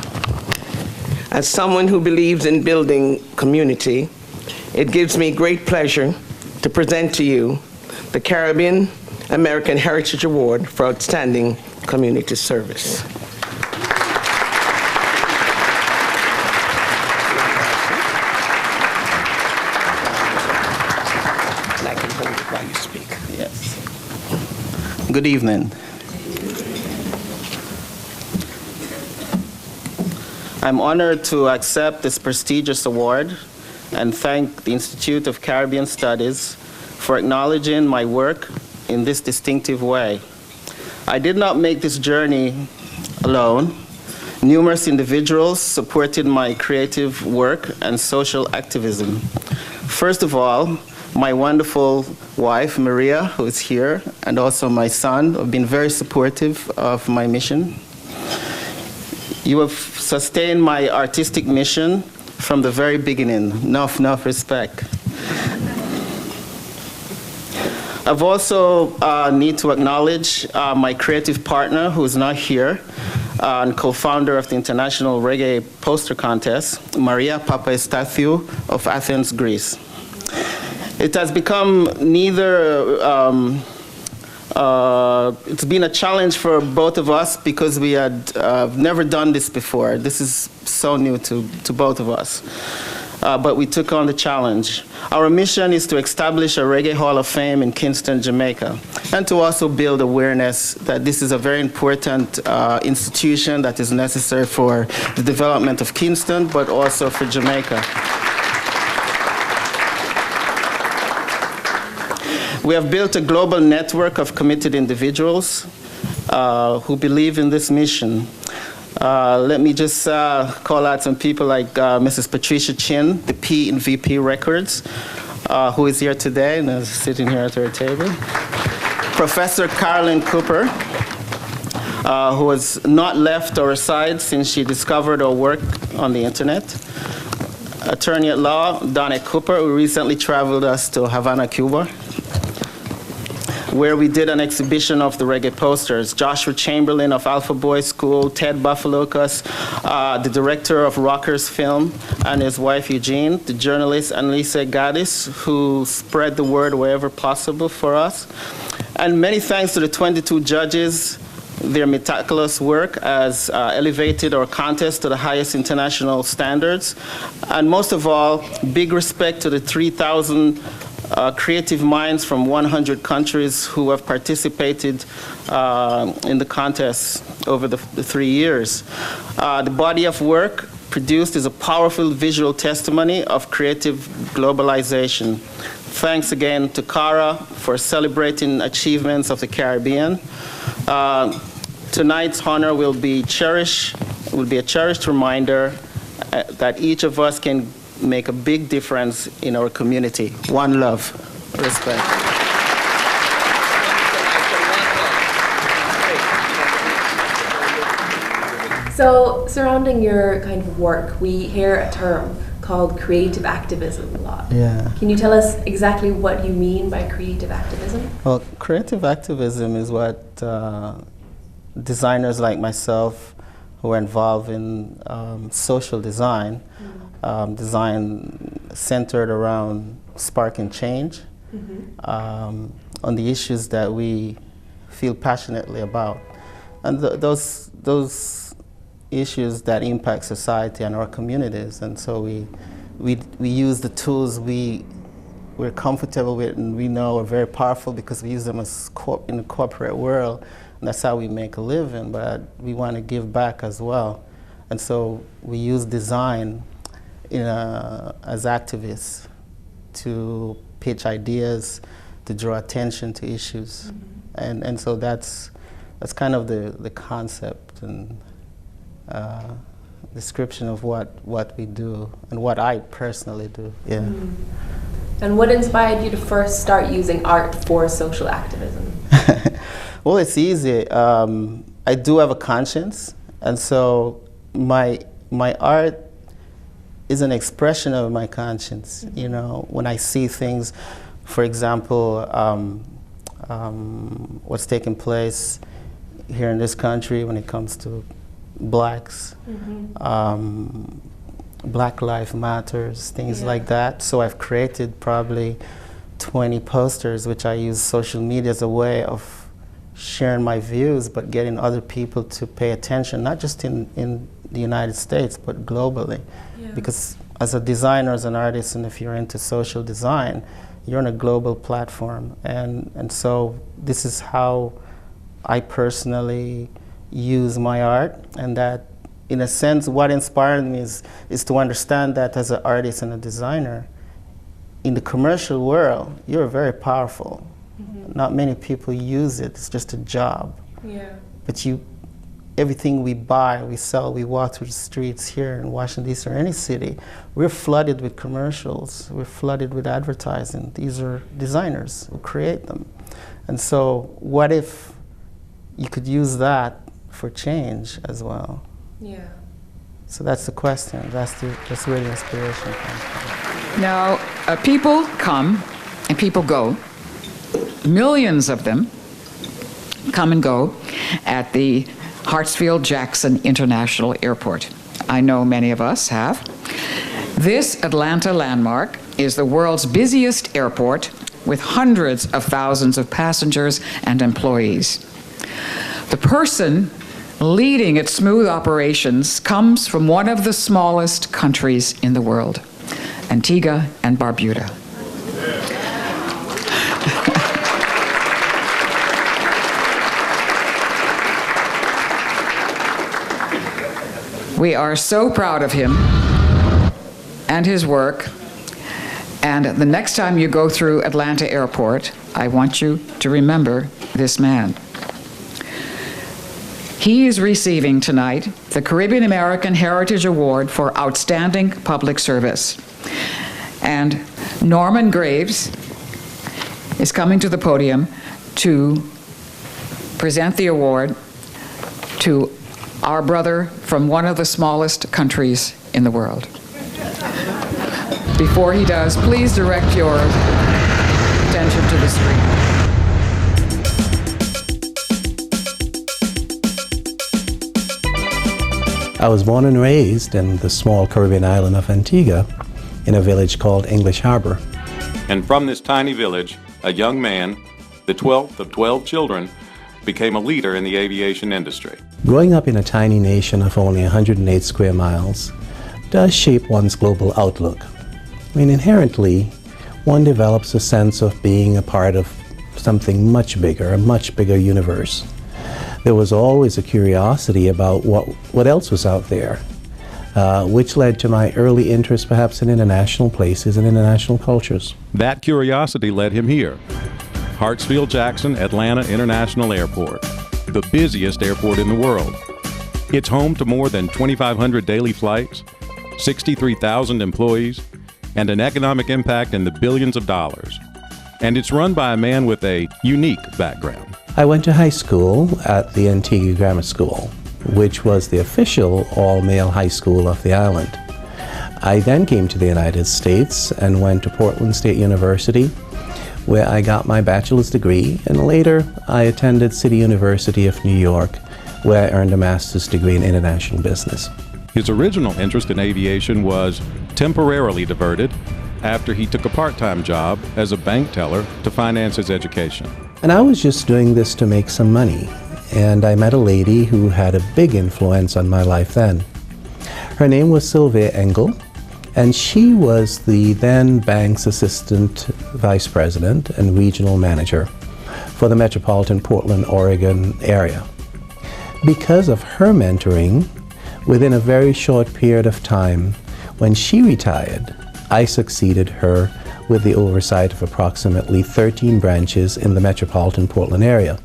As someone who believes in building community, it gives me great pleasure to present to you the Caribbean American Heritage Award for Outstanding Community Service. I can hold it while you speak. Yes. Good evening. I'm honored to accept this prestigious award and thank the Institute of Caribbean Studies for acknowledging my work in this distinctive way. I did not make this journey alone. Numerous individuals supported my creative work and social activism. First of all, my wonderful wife, Maria, who is here, and also my son have been very supportive of my mission. You have sustained my artistic mission from the very beginning. Enough respect. I've also need to acknowledge my creative partner, who is not here, and co-founder of the International Reggae Poster Contest, Maria Papastathiou of Athens, Greece. It has become it's been a challenge for both of us because we had never done this before. This is so new to both of us. But we took on the challenge. Our mission is to establish a Reggae Hall of Fame in Kingston, Jamaica, and to also build awareness that this is a very important institution that is necessary for the development of Kingston, but also for Jamaica. We have built a global network of committed individuals who believe in this mission. Let me just call out some people like Mrs. Patricia Chin, the P in VP Records, who is here today and is sitting here at her table. Professor Carolyn Cooper, who has not left our side since she discovered our work on the internet. Attorney at law, Donna Cooper, who recently traveled us to Havana, Cuba, where we did an exhibition of the reggae posters. Joshua Chamberlain of Alpha Boy School, Ted Buffalokas, the director of Rockers Film, and his wife Eugene, the journalist Annalisa Gaddis, who spread the word wherever possible for us. And many thanks to the 22 judges. Their meticulous work has elevated our contest to the highest international standards. And most of all, big respect to the 3,000 creative minds from 100 countries who have participated in the contest over the 3 years. The body of work produced is a powerful visual testimony of creative globalization. Thanks again to CARAH for celebrating achievements of the Caribbean. Tonight's honor will be a cherished reminder that each of us can make a big difference in our community. One love. Respect. So, surrounding your kind of work, we hear a term called creative activism a lot. Yeah. Can you tell us exactly what you mean by creative activism? Well, creative activism is what designers like myself who are involved in social design, design centered around sparking change on the issues that we feel passionately about. And those issues that impact society and our communities. And so we use the tools we're comfortable with and we know are very powerful because we use them as in the corporate world. And that's how we make a living, but we want to give back as well. And so we use design as activists to pitch ideas, to draw attention to issues. And so that's kind of the concept and description of what we do and what I personally do. Yeah. And what inspired you to first start using art for social activism? Well, it's easy. I do have a conscience, and so my art is an expression of my conscience. You know, when I see things, for example, what's taking place here in this country when it comes to blacks, Black Lives Matters, things like that. So I've created probably 20 posters, which I use social media as a way of sharing my views, but getting other people to pay attention, not just in the United States, but globally. Because as a designer, as an artist, and if you're into social design, you're on a global platform. And so this is how I personally use my art, and that, in a sense, what inspired me is to understand that as an artist and a designer, in the commercial world, you're very powerful. Not many people use it. It's just a job. Yeah. But everything we buy, we sell, we walk through the streets here in Washington, D.C. or any city, we're flooded with commercials. We're flooded with advertising. These are designers who create them. And so what if you could use that for change as well? Yeah. So that's the question. That's where the inspiration comes from. Now, people come and people go. Millions of them come and go at the Hartsfield-Jackson International Airport. I know many of us have. This Atlanta landmark is the world's busiest airport with hundreds of thousands of passengers and employees. The person leading its smooth operations comes from one of the smallest countries in the world, Antigua and Barbuda. We are so proud of him and his work. And the next time you go through Atlanta Airport, I want you to remember this man. He is receiving tonight the Caribbean American Heritage Award for Outstanding Public Service. And Norman Graves is coming to the podium to present the award to our brother from one of the smallest countries in the world. Before he does, please direct your attention to the screen. I was born and raised in the small Caribbean island of Antigua in a village called English Harbor. And from this tiny village, a young man, the 12th of 12 children, became a leader in the aviation industry. Growing up in a tiny nation of only 108 square miles does shape one's global outlook. I mean, inherently, one develops a sense of being a part of something much bigger, a much bigger universe. There was always a curiosity about what else was out there, which led to my early interest perhaps in international places and international cultures. That curiosity led him here, Hartsfield-Jackson Atlanta International Airport, the busiest airport in the world. It's home to more than 2,500 daily flights, 63,000 employees, and an economic impact in the billions of dollars. And it's run by a man with a unique background. I went to high school at the Antigua Grammar School, which was the official all-male high school of the island. I then came to the United States and went to Portland State University, where I got my bachelor's degree, and later I attended City University of New York, where I earned a master's degree in international business. His original interest in aviation was temporarily diverted after he took a part-time job as a bank teller to finance his education. And I was just doing this to make some money, and I met a lady who had a big influence on my life then. Her name was Sylvia Engel, and she was the then bank's assistant vice president and regional manager for the metropolitan Portland, Oregon area. Because of her mentoring, within a very short period of time, when she retired, I succeeded her with the oversight of approximately 13 branches in the metropolitan Portland area.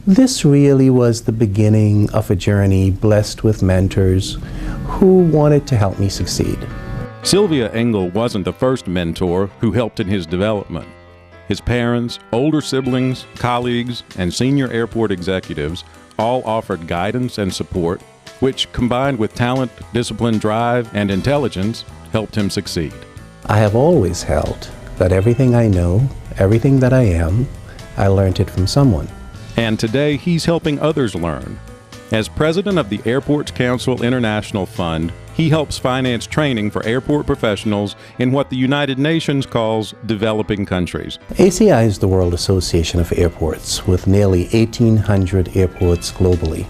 This really was the beginning of a journey blessed with mentors who wanted to help me succeed. Sylvia Engel wasn't the first mentor who helped in his development. His parents, older siblings, colleagues, and senior airport executives all offered guidance and support, which, combined with talent, discipline, drive, and intelligence, helped him succeed. I have always held that everything I know, everything that I am, I learned it from someone. And today he's helping others learn. As president of the Airports Council International Fund, he helps finance training for airport professionals in what the United Nations calls developing countries. ACI is the World Association of Airports, with nearly 1,800 airports globally.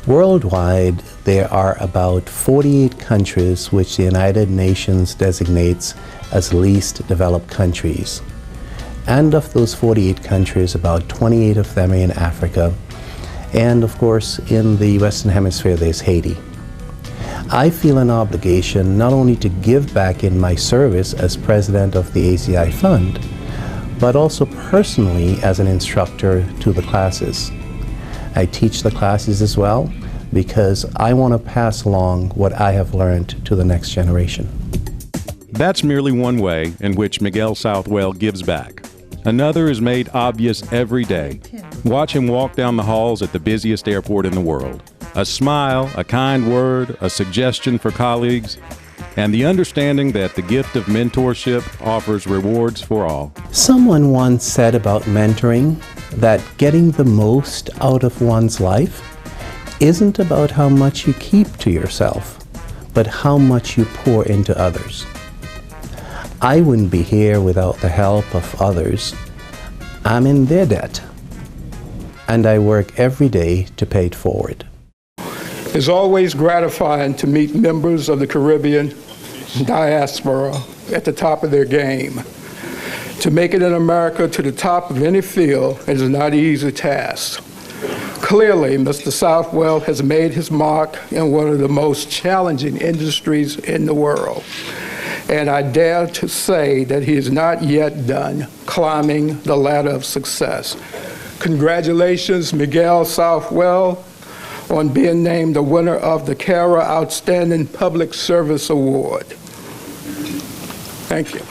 Worldwide, there are about 48 countries which the United Nations designates as least developed countries. And of those 48 countries, about 28 of them are in Africa. And of course, in the Western Hemisphere, there's Haiti. I feel an obligation not only to give back in my service as president of the ACI Fund, but also personally as an instructor to the classes. I teach the classes as well because I want to pass along what I have learned to the next generation. That's merely one way in which Miguel Southwell gives back. Another is made obvious every day. Watch him walk down the halls at the busiest airport in the world. A smile, a kind word, a suggestion for colleagues, and the understanding that the gift of mentorship offers rewards for all. Someone once said about mentoring that getting the most out of one's life isn't about how much you keep to yourself, but how much you pour into others. I wouldn't be here without the help of others. I'm in their debt, and I work every day to pay it forward. It's always gratifying to meet members of the Caribbean diaspora at the top of their game. To make it in America to the top of any field is not an easy task. Clearly, Mr. Southwell has made his mark in one of the most challenging industries in the world. And I dare to say that he is not yet done climbing the ladder of success. Congratulations, Miguel Southwell, on being named the winner of the CARAH Outstanding Public Service Award. Thank you.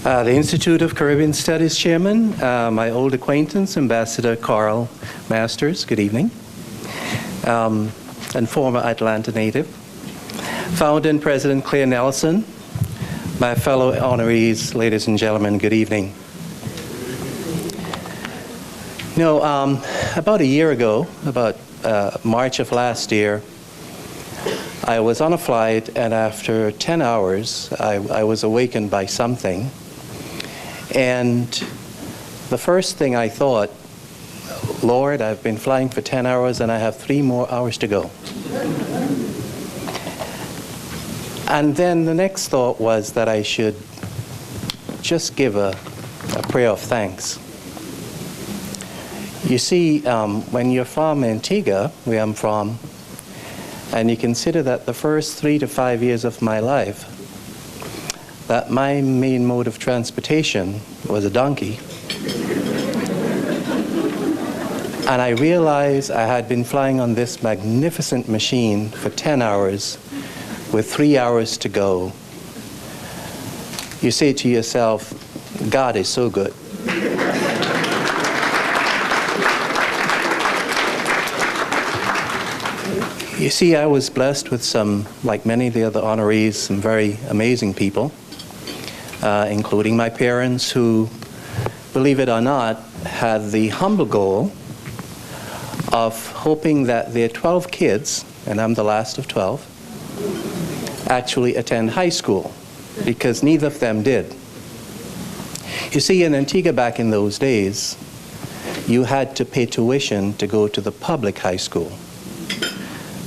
The Institute of Caribbean Studies Chairman, my old acquaintance, Ambassador Carl Masters, good evening, and former Atlanta native. Founder and President Claire Nelson, my fellow honorees, ladies and gentlemen, good evening. You know, about a year ago, about March of last year, I was on a flight, and after 10 hours, I was awakened by something. And the first thing I thought, Lord, I've been flying for 10 hours and I have 3 more hours to go. And then the next thought was that I should just give a prayer of thanks. You see, when you're from Antigua, where I'm from, and you consider that the first 3 to 5 years of my life, that my main mode of transportation was a donkey. And I realized I had been flying on this magnificent machine for 10 hours with 3 hours to go. You say to yourself, God is so good. You see, I was blessed with some, like many of the other honorees, some very amazing people. Including my parents who, believe it or not, had the humble goal of hoping that their 12 kids, and I'm the last of 12, actually attend high school, because neither of them did. You see, in Antigua back in those days, you had to pay tuition to go to the public high school.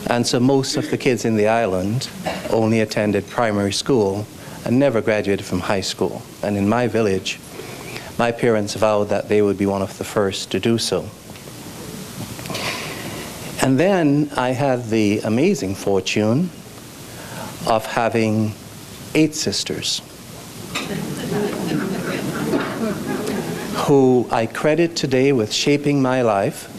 And so most of the kids in the island only attended primary school and never graduated from high school. And in my village, my parents vowed that they would be one of the first to do so. And then I had the amazing fortune of having 8 sisters who I credit today with shaping my life.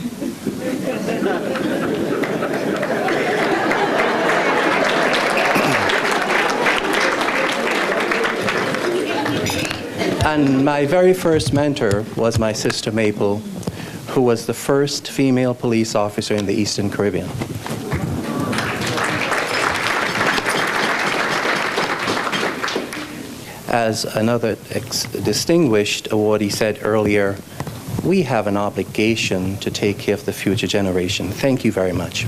And my very first mentor was my sister Maple, who was the first female police officer in the Eastern Caribbean. As another distinguished awardee said earlier, we have an obligation to take care of the future generation. Thank you very much.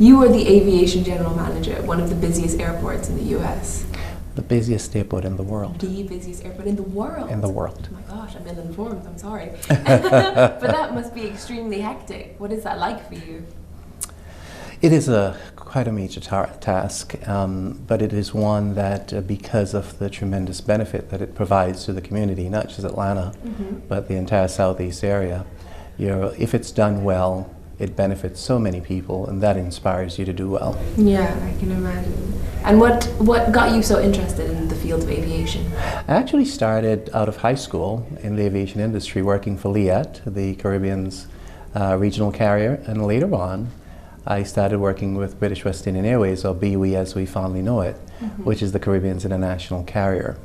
You are the aviation general manager at one of the busiest airports in the U.S. The busiest airport in the world. The busiest airport in the world? In the world. Oh my gosh, I'm ill-informed, I'm sorry. But that must be extremely hectic. What is that like for you? It is quite a major task, but it is one that, because of the tremendous benefit that it provides to the community, not just Atlanta, but the entire Southeast area, if it's done well, it benefits so many people, and that inspires you to do well. Yeah, I can imagine. And what got you so interested in the field of aviation? I actually started out of high school in the aviation industry working for Liat, the Caribbean's regional carrier, and later on I started working with British West Indian Airways, or BEV as we fondly know it, which is the Caribbean's international carrier.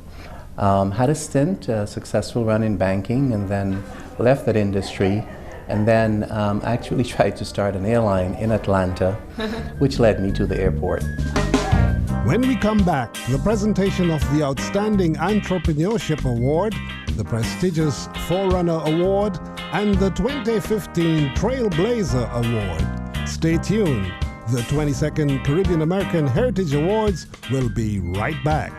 Had a stint, a successful run in banking, and then left that industry, and then actually tried to start an airline in Atlanta, which led me to the airport. When we come back, the presentation of the Outstanding Entrepreneurship Award, the prestigious Forerunner Award, and the 2015 Trailblazer Award. Stay tuned. The 22nd Caribbean American Heritage Awards will be right back.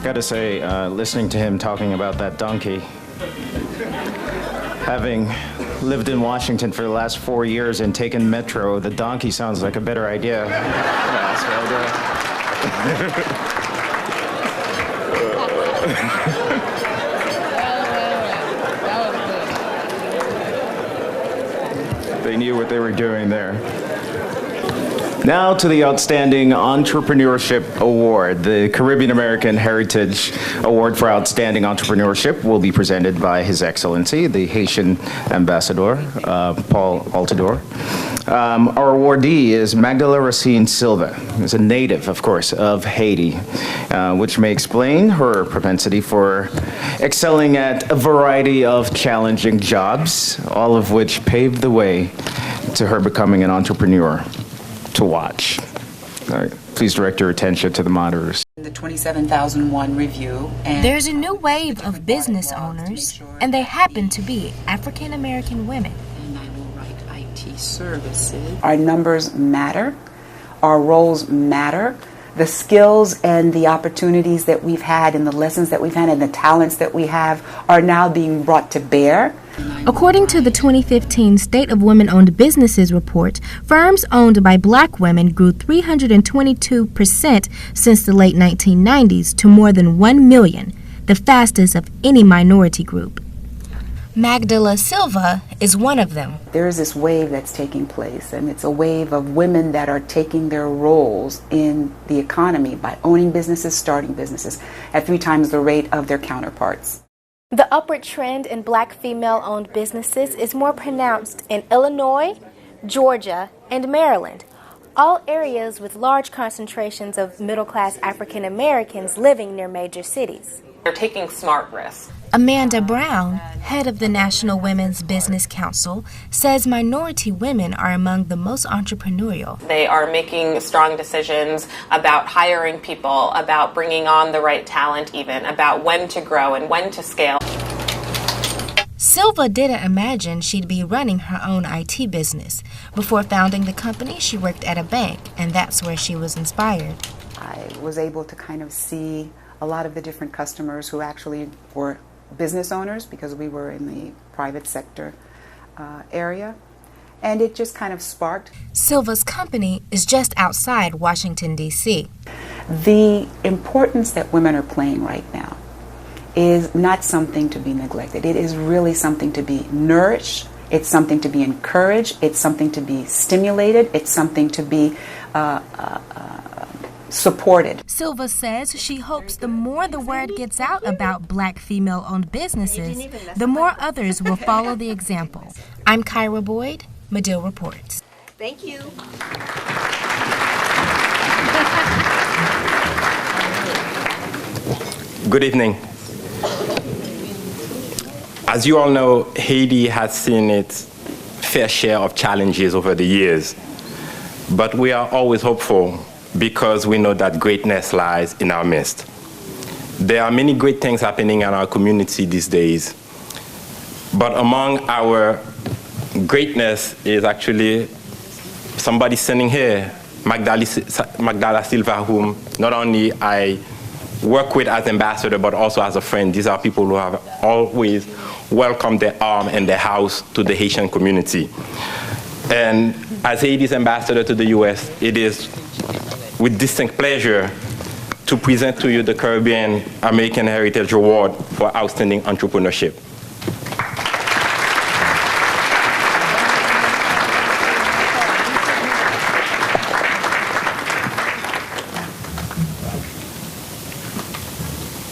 Gotta say, listening to him talking about that donkey, having lived in Washington for the last 4 years and taken Metro, the donkey sounds like a better idea. They knew what they were doing there. Now to the Outstanding Entrepreneurship Award. The Caribbean American Heritage Award for Outstanding Entrepreneurship will be presented by His Excellency, the Haitian Ambassador, Paul Altador. Our awardee is Magdala Racine Silva, who's a native, of course, of Haiti, which may explain her propensity for excelling at a variety of challenging jobs, all of which paved the way to her becoming an entrepreneur to watch. All right, please direct your attention to the monitors. The 27001 review. There's a new wave of business owners, and they happen to be African American women. And I will write IT services. Our numbers matter. Our roles matter. The skills and the opportunities that we've had and the lessons that we've had and the talents that we have are now being brought to bear. According to the 2015 State of Women-Owned Businesses report, firms owned by black women grew 322% since the late 1990s to more than 1 million, the fastest of any minority group. Magdala Silva is one of them. There is this wave that's taking place, and it's a wave of women that are taking their roles in the economy by owning businesses, starting businesses at 3 times the rate of their counterparts. The upward trend in black female-owned businesses is more pronounced in Illinois, Georgia, and Maryland, all areas with large concentrations of middle-class African Americans living near major cities. They're taking smart risks. Amanda Brown, head of the National Women's Business Council, says minority women are among the most entrepreneurial. They are making strong decisions about hiring people, about bringing on the right talent even, about when to grow and when to scale. Silva didn't imagine she'd be running her own IT business. Before founding the company, she worked at a bank, and that's where she was inspired. I was able to kind of see a lot of the different customers who actually were business owners, because we were in the private sector area, and it just kind of sparked. Silva's company is just outside Washington, D.C. The importance that women are playing right now is not something to be neglected. It is really something to be nourished. It's something to be encouraged. It's something to be stimulated. It's something to be supported. Silva says she hopes the more the word gets out about black female-owned businesses, the more others will follow the example. I'm Kyra Boyd, Medill Reports. Thank you. Good evening. As you all know, Haiti has seen its fair share of challenges over the years, but we are always hopeful because we know that greatness lies in our midst. There are many great things happening in our community these days, but among our greatness is actually somebody sitting here, Magdala Silva, whom not only I work with as ambassador, but also as a friend. These are people who have always welcomed their arm and their house to the Haitian community. And as Haiti's ambassador to the US, it is with distinct pleasure to present to you the Caribbean American Heritage Award for Outstanding Entrepreneurship.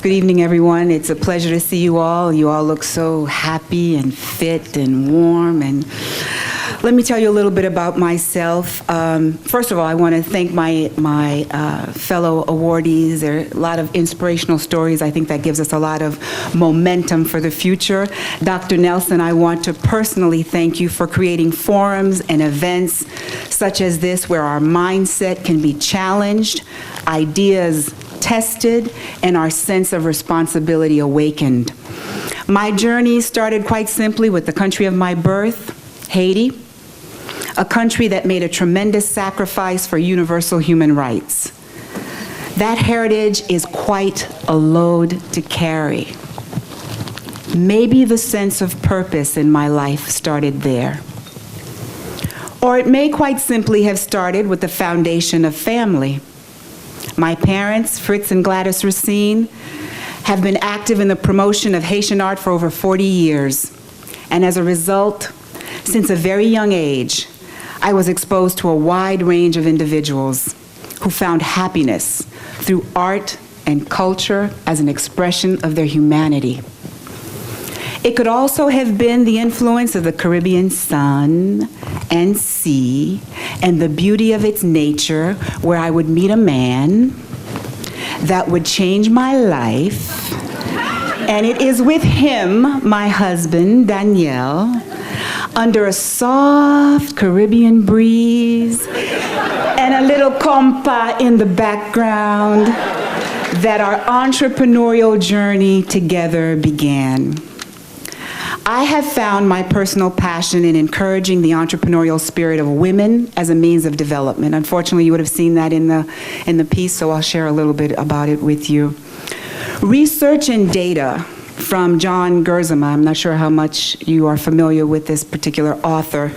Good evening, everyone. It's a pleasure to see you all. You all look so happy and fit and warm. And let me tell you a little bit about myself. First of all, I want to thank my fellow awardees. There are a lot of inspirational stories. I think that gives us a lot of momentum for the future. Dr. Nelson, I want to personally thank you for creating forums and events such as this where our mindset can be challenged, ideas tested, and our sense of responsibility awakened. My journey started quite simply with the country of my birth, Haiti, a country that made a tremendous sacrifice for universal human rights. That heritage is quite a load to carry. Maybe the sense of purpose in my life started there. Or it may quite simply have started with the foundation of family. My parents, Fritz and Gladys Racine, have been active in the promotion of Haitian art for over 40 years. And as a result, since a very young age, I was exposed to a wide range of individuals who found happiness through art and culture as an expression of their humanity. It could also have been the influence of the Caribbean sun and sea and the beauty of its nature, where I would meet a man that would change my life. And it is with him, my husband, Daniel, under a soft Caribbean breeze and a little compa in the background, that our entrepreneurial journey together began. I have found my personal passion in encouraging the entrepreneurial spirit of women as a means of development. Unfortunately, you would have seen that in the piece, so I'll share a little bit about it with you. Research and data from John Gerzema, I'm not sure how much you are familiar with this particular author,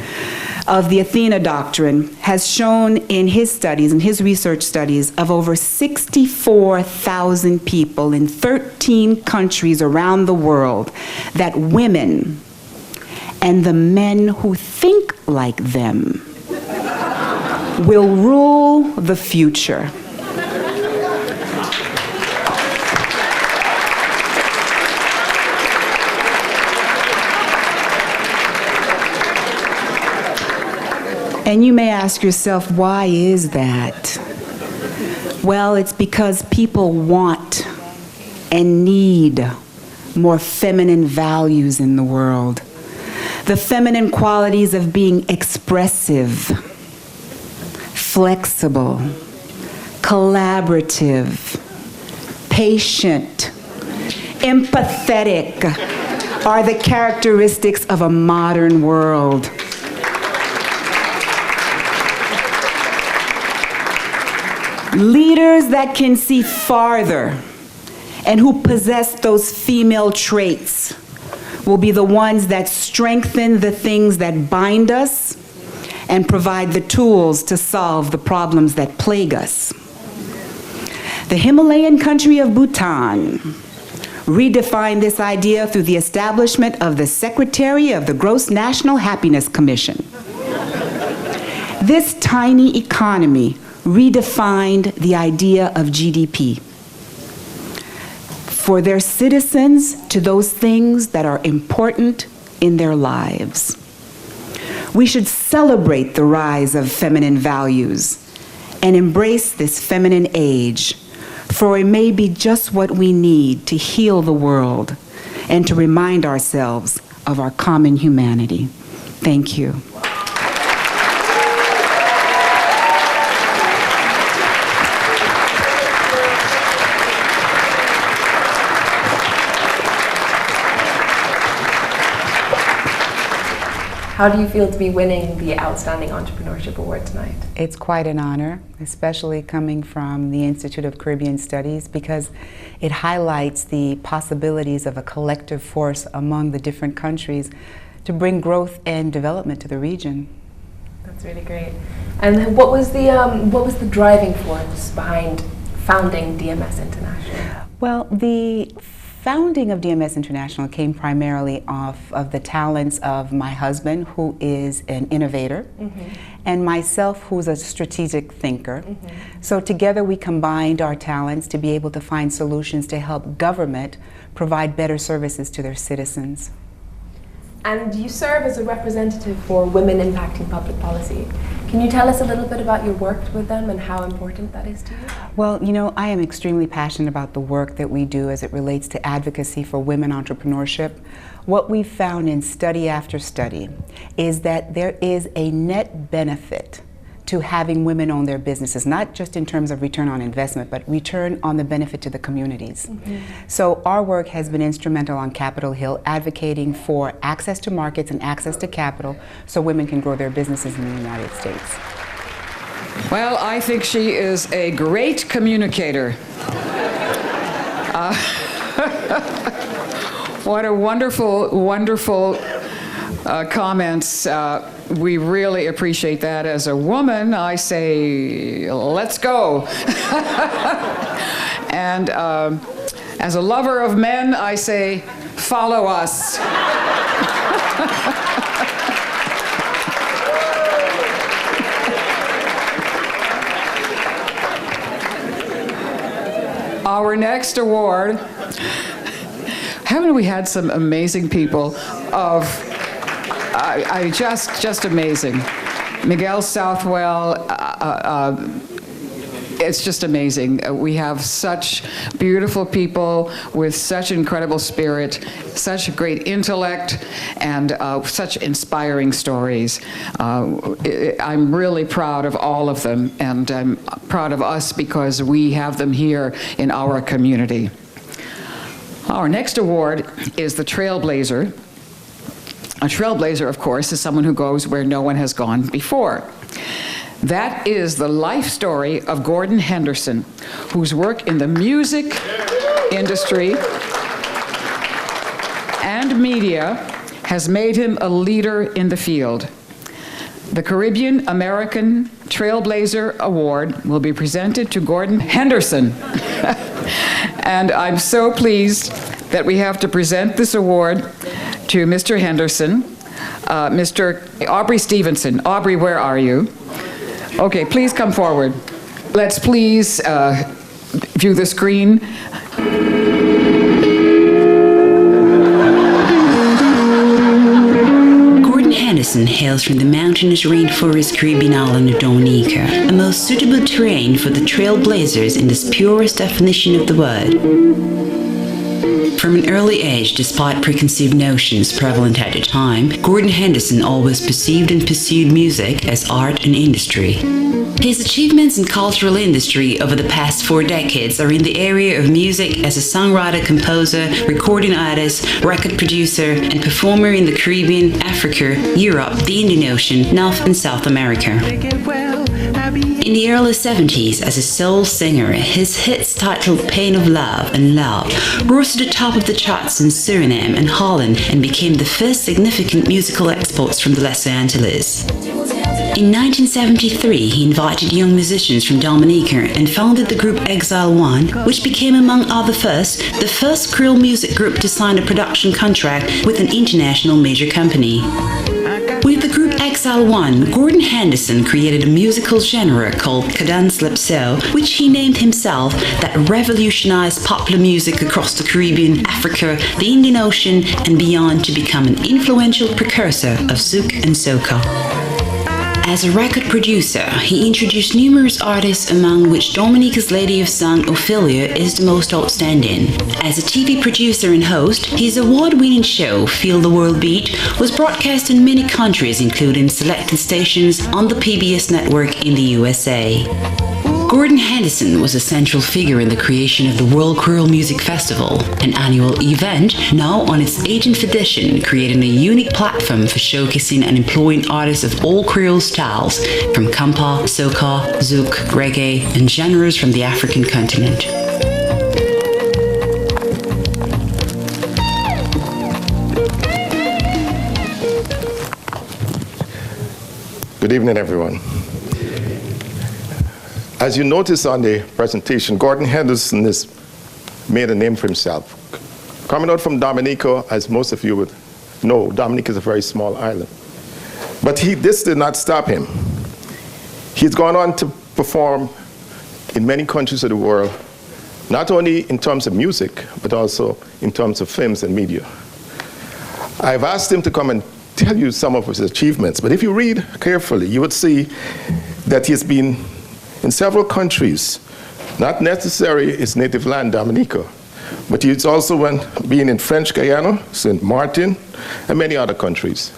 of the Athena Doctrine, has shown in his studies, in his research studies, of over 64,000 people in 13 countries around the world, that women and the men who think like them will rule the future. And you may ask yourself, why is that? Well, it's because people want and need more feminine values in the world. The feminine qualities of being expressive, flexible, collaborative, patient, empathetic are the characteristics of a modern world. Leaders that can see farther and who possess those female traits will be the ones that strengthen the things that bind us and provide the tools to solve the problems that plague us. The Himalayan country of Bhutan redefined this idea through the establishment of the Secretary of the Gross National Happiness Commission. This tiny economy redefined the idea of GDP. For their citizens to those things that are important in their lives. We should celebrate the rise of feminine values and embrace this feminine age for it may be just what we need to heal the world and to remind ourselves of our common humanity. Thank you. How do you feel to be winning the Outstanding Entrepreneurship Award tonight? It's quite an honor, especially coming from the Institute of Caribbean Studies, because it highlights the possibilities of a collective force among the different countries to bring growth and development to the region. That's really great. And what was the driving force behind founding DMS International? Well, the founding of DMS International came primarily off of the talents of my husband, who is an innovator, and myself, who's a strategic thinker. So together we combined our talents to be able to find solutions to help government provide better services to their citizens. And you serve as a representative for women impacting public policy. Can you tell us a little bit about your work with them and how important that is to you? Well, you know, I am extremely passionate about the work that we do as it relates to advocacy for women entrepreneurship. What we've found in study after study is that there is a net benefit to having women own their businesses, not just in terms of return on investment, but return on the benefit to the communities. So our work has been instrumental on Capitol Hill, advocating for access to markets and access to capital so women can grow their businesses in the United States. Well, I think she is a great communicator. What a wonderful, wonderful comments. We really appreciate that. As a woman, I say, let's go. And as a lover of men, I say, follow us. Our next award, haven't we had some amazing people of, just amazing. Miguel Southwell, it's just amazing. We have such beautiful people with such incredible spirit, such great intellect, and such inspiring stories. I'm really proud of all of them, and I'm proud of us because we have them here in our community. Our next award is the Trailblazer. A trailblazer, of course, is someone who goes where no one has gone before. That is the life story of Gordon Henderson, whose work in the music industry and media has made him a leader in the field. The Caribbean American Trailblazer Award will be presented to Gordon Henderson. And I'm so pleased that we have to present this award to Mr. Henderson, Mr. Aubrey Stevenson. Aubrey, where are you? Okay, please come forward. Let's please view the screen. Gordon Henderson hails from the mountainous rainforest Caribbean island of Dominica, a most suitable terrain for the trailblazers in this purest definition of the word. From an early age, despite preconceived notions prevalent at the time, Gordon Henderson always perceived and pursued music as art and industry. His achievements in cultural industry over the past 4 decades are in the area of music as a songwriter, composer, recording artist, record producer, and performer in the Caribbean, Africa, Europe, the Indian Ocean, North and South America. In the early 70s, as a soul singer, his hits titled Pain of Love and Love rose to the top of the charts in Suriname and Holland and became the first significant musical exports from the Lesser Antilles. In 1973, he invited young musicians from Dominica and founded the group Exile One, which became, among other firsts, the first Creole music group to sign a production contract with an international major company. With the group Exile One, Gordon Henderson created a musical genre called Cadence Calypso, which he named himself, that revolutionized popular music across the Caribbean, Africa, the Indian Ocean, and beyond to become an influential precursor of souk and soca. As a record producer, he introduced numerous artists, among which Dominica's Lady of Song Ophelia is the most outstanding. As a TV producer and host, his award-winning show, Feel the World Beat, was broadcast in many countries, including selected stations on the PBS network in the USA. Gordon Henderson was a central figure in the creation of the World Creole Music Festival, an annual event now on its 18th edition, creating a unique platform for showcasing and employing artists of all Creole styles, from compa, soca, zouk, reggae, and genres from the African continent. Good evening, everyone. As you notice on the presentation, Gordon Henderson has made a name for himself. Coming out from Dominica, as most of you would know, Dominica is a very small island. But this did not stop him. He's gone on to perform in many countries of the world, not only in terms of music, but also in terms of films and media. I've asked him to come and tell you some of his achievements, but if you read carefully, you would see that he's been in several countries, not necessarily his native land, Dominica, but he's also been in French Guiana, St. Martin, and many other countries.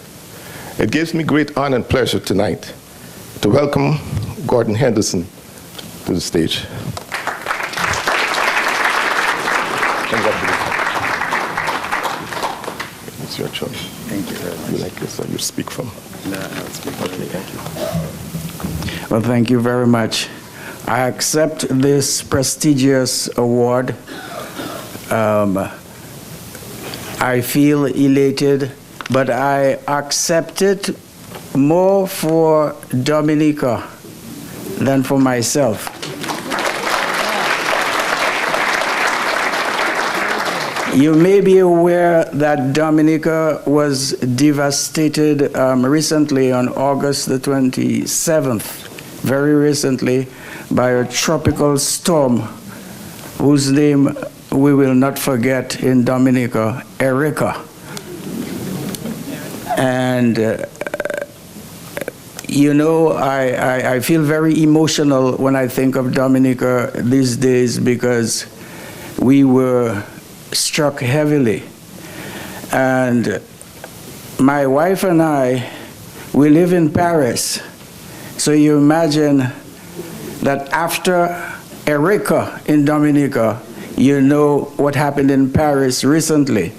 It gives me great honor and pleasure tonight to welcome Gordon Henderson to the stage. It's your choice. Thank you very much. You like this, or you speak from? No, I'll speak. Okay, thank you. Well, thank you very much. I accept this prestigious award. I feel elated, but I accept it more for Dominica than for myself. You may be aware that Dominica was devastated recently on August the 27th, very recently, by a tropical storm whose name we will not forget in Dominica, Erika. And you know, I feel very emotional when I think of Dominica these days because we were struck heavily. And my wife and I, we live in Paris. So you imagine that after Erika in Dominica, you know what happened in Paris recently.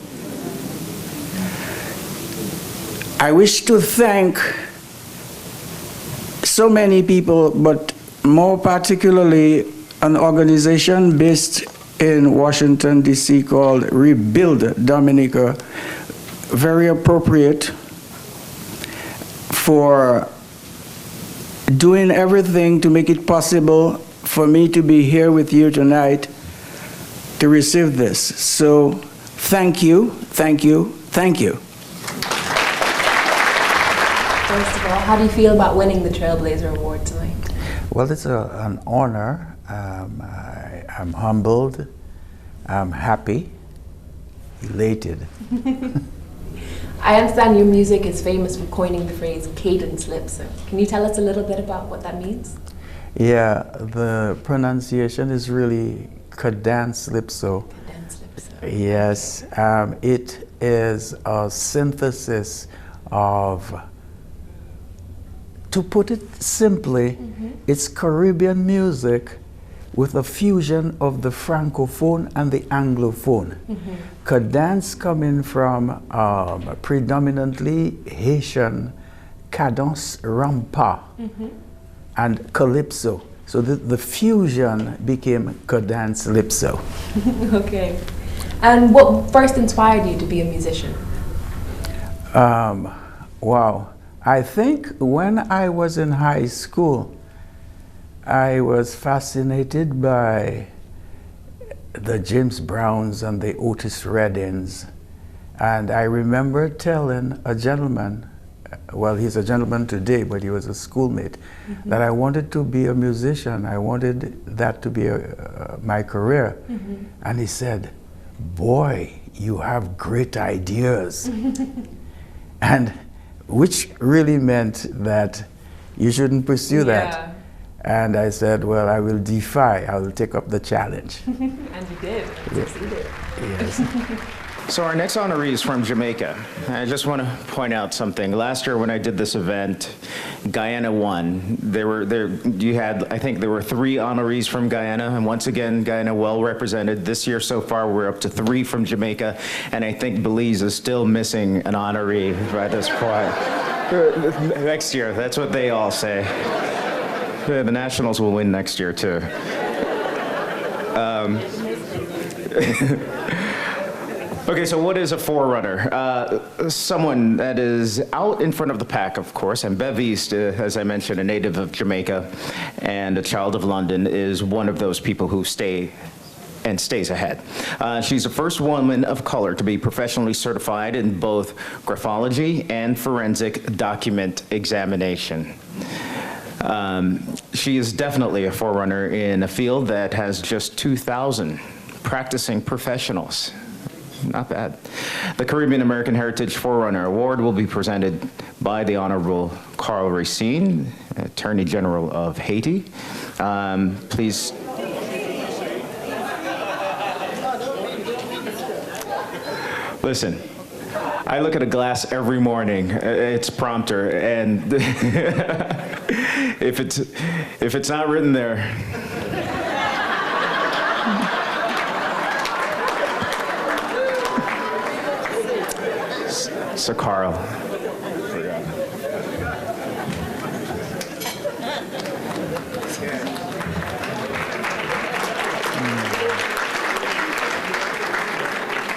I wish to thank so many people, but more particularly an organization based in Washington, D.C. called Rebuild Dominica, very appropriate for doing everything to make it possible for me to be here with you tonight to receive this. So thank you, thank you, thank you. First of all, how do you feel about winning the Trailblazer Award tonight? Well, it's an honor. I'm humbled, I'm happy, elated. I understand your music is famous for coining the phrase cadence calypso. Can you tell us a little bit about what that means? Yeah, the pronunciation is really cadence calypso. Cadence calypso. Yes, it is a synthesis of, to put it simply, it's Caribbean music with a fusion of the Francophone and the Anglophone. Cadence coming from predominantly Haitian cadence rampa and calypso. So the fusion became cadence calypso. Okay. And what first inspired you to be a musician? Wow. I think when I was in high school, I was fascinated by the James Browns and the Otis Reddings. And I remember telling a gentleman, well, he's a gentleman today, but he was a schoolmate, that I wanted to be a musician. I wanted that to be my career. And he said, boy, you have great ideas. And which really meant that You shouldn't pursue Yeah. that. And I said, well, I will I will take up the challenge. And you did. Yeah. Succeeded. Yes. So our next honoree is from Jamaica. I just want to point out something. Last year when I did this event, Guyana won. I think there were 3 honorees from Guyana, and once again, Guyana well represented. This year so far, we're up to 3 from Jamaica, and I think Belize is still missing an honoree by this point. Next year, that's what they all say. The Nationals will win next year too. Okay, so what is a forerunner? Someone that is out in front of the pack, of course, and BEV EAST, as I mentioned, a native of Jamaica and a child of London, is one of those people who stays ahead. She's the first woman of color to be professionally certified in both graphology and forensic document examination. She is definitely a forerunner in a field that has just 2,000 practicing professionals. Not bad. The Caribbean American Heritage Forerunner Award will be presented by the Honorable Carl Racine, Attorney General of Haiti. Please. Listen, I look at a glass every morning. It's prompter, and if it's not written there. So Carl.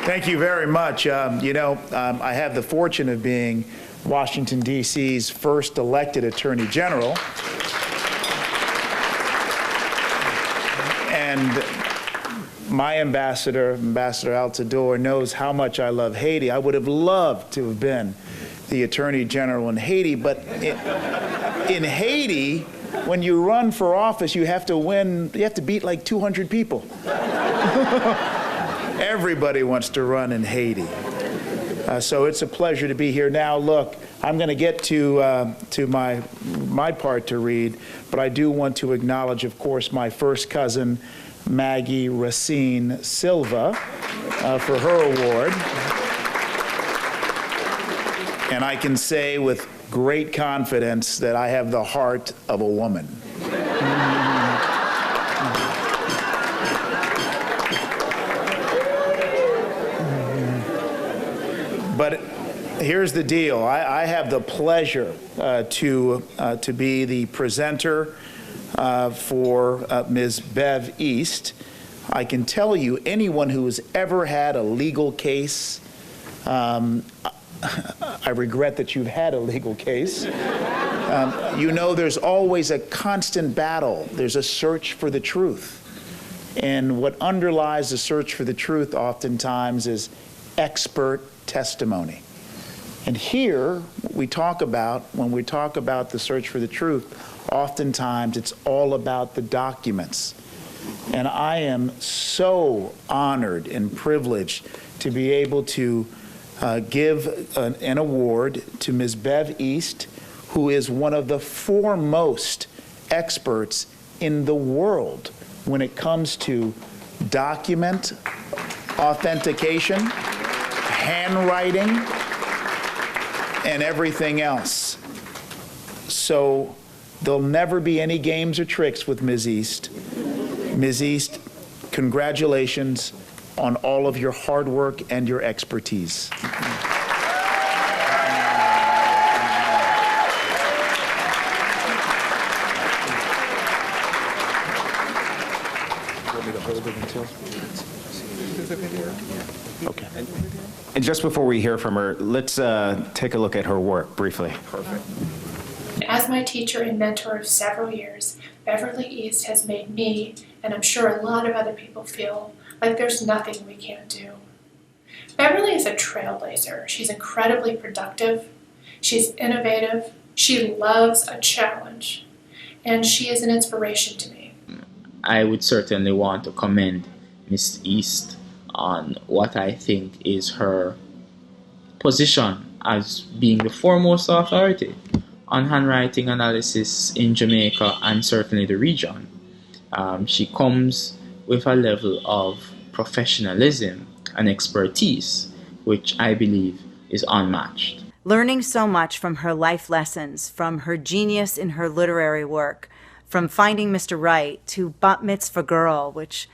Thank you very much. I have the fortune of being Washington, D.C.'s first elected Attorney General. And my ambassador, Ambassador Altador, knows how much I love Haiti. I would have loved to have been the Attorney General in Haiti, but in Haiti, when you run for office, you have to beat like 200 people. Everybody wants to run in Haiti. So it's a pleasure to be here. Now, look, I'm going to get to my part to read, but I do want to acknowledge, of course, my first cousin, Maggie Racine Silva, for her award. And I can say with great confidence that I have the heart of a woman. But here's the deal. I have the pleasure to be the presenter for Ms. BEV EAST. I can tell you, anyone who has ever had a legal case, I regret that you've had a legal case. You know there's always a constant battle. There's a search for the truth. And what underlies the search for the truth oftentimes is expert testimony. And here, when we talk about the search for the truth, oftentimes it's all about the documents. And I am so honored and privileged to be able to give an award to Ms. BEV EAST, who is one of the foremost experts in the world when it comes to document authentication, handwriting, and everything else. So there'll never be any games or tricks with Ms. EAST. Ms. EAST, congratulations on all of your hard work and your expertise. Okay. And just before we hear from her, let's take a look at her work briefly. Perfect. As my teacher and mentor of several years, Beverly East has made me, and I'm sure a lot of other people, feel like there's nothing we can't do. Beverly is a trailblazer. She's incredibly productive. She's innovative. She loves a challenge. And she is an inspiration to me. I would certainly want to commend Miss East on what I think is her position as being the foremost authority on handwriting analysis in Jamaica and certainly the region. She comes with a level of professionalism and expertise, which I believe is unmatched. Learning so much from her life lessons, from her genius in her literary work, from Finding Mr. Right to Bat Mitzvah Girl, which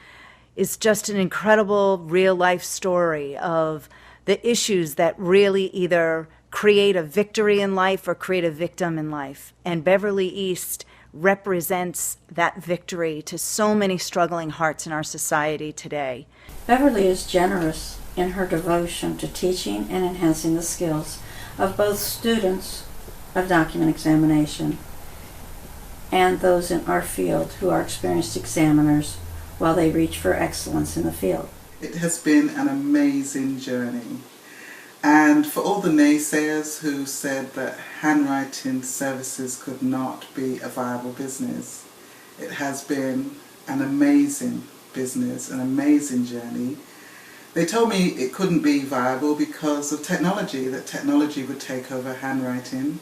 is just an incredible real-life story of the issues that really either create a victory in life or create a victim in life. And Beverly East represents that victory to so many struggling hearts in our society today. Beverly is generous in her devotion to teaching and enhancing the skills of both students of document examination and those in our field who are experienced examiners while they reach for excellence in the field. It has been an amazing journey. And for all the naysayers who said that handwriting services could not be a viable business, it has been an amazing business, an amazing journey. They told me it couldn't be viable because of technology, that technology would take over handwriting.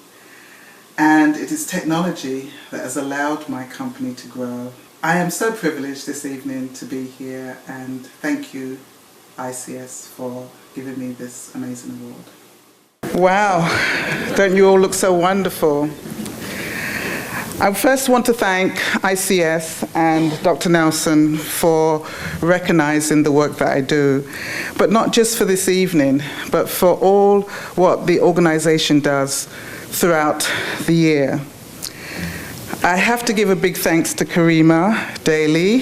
And it is technology that has allowed my company to grow. I am so privileged this evening to be here, and thank you, ICS, for giving me this amazing award. Wow, don't you all look so wonderful? I first want to thank ICS and Dr. Nelson for recognizing the work that I do, but not just for this evening, but for all what the organization does throughout the year. I have to give a big thanks to Karima Daly,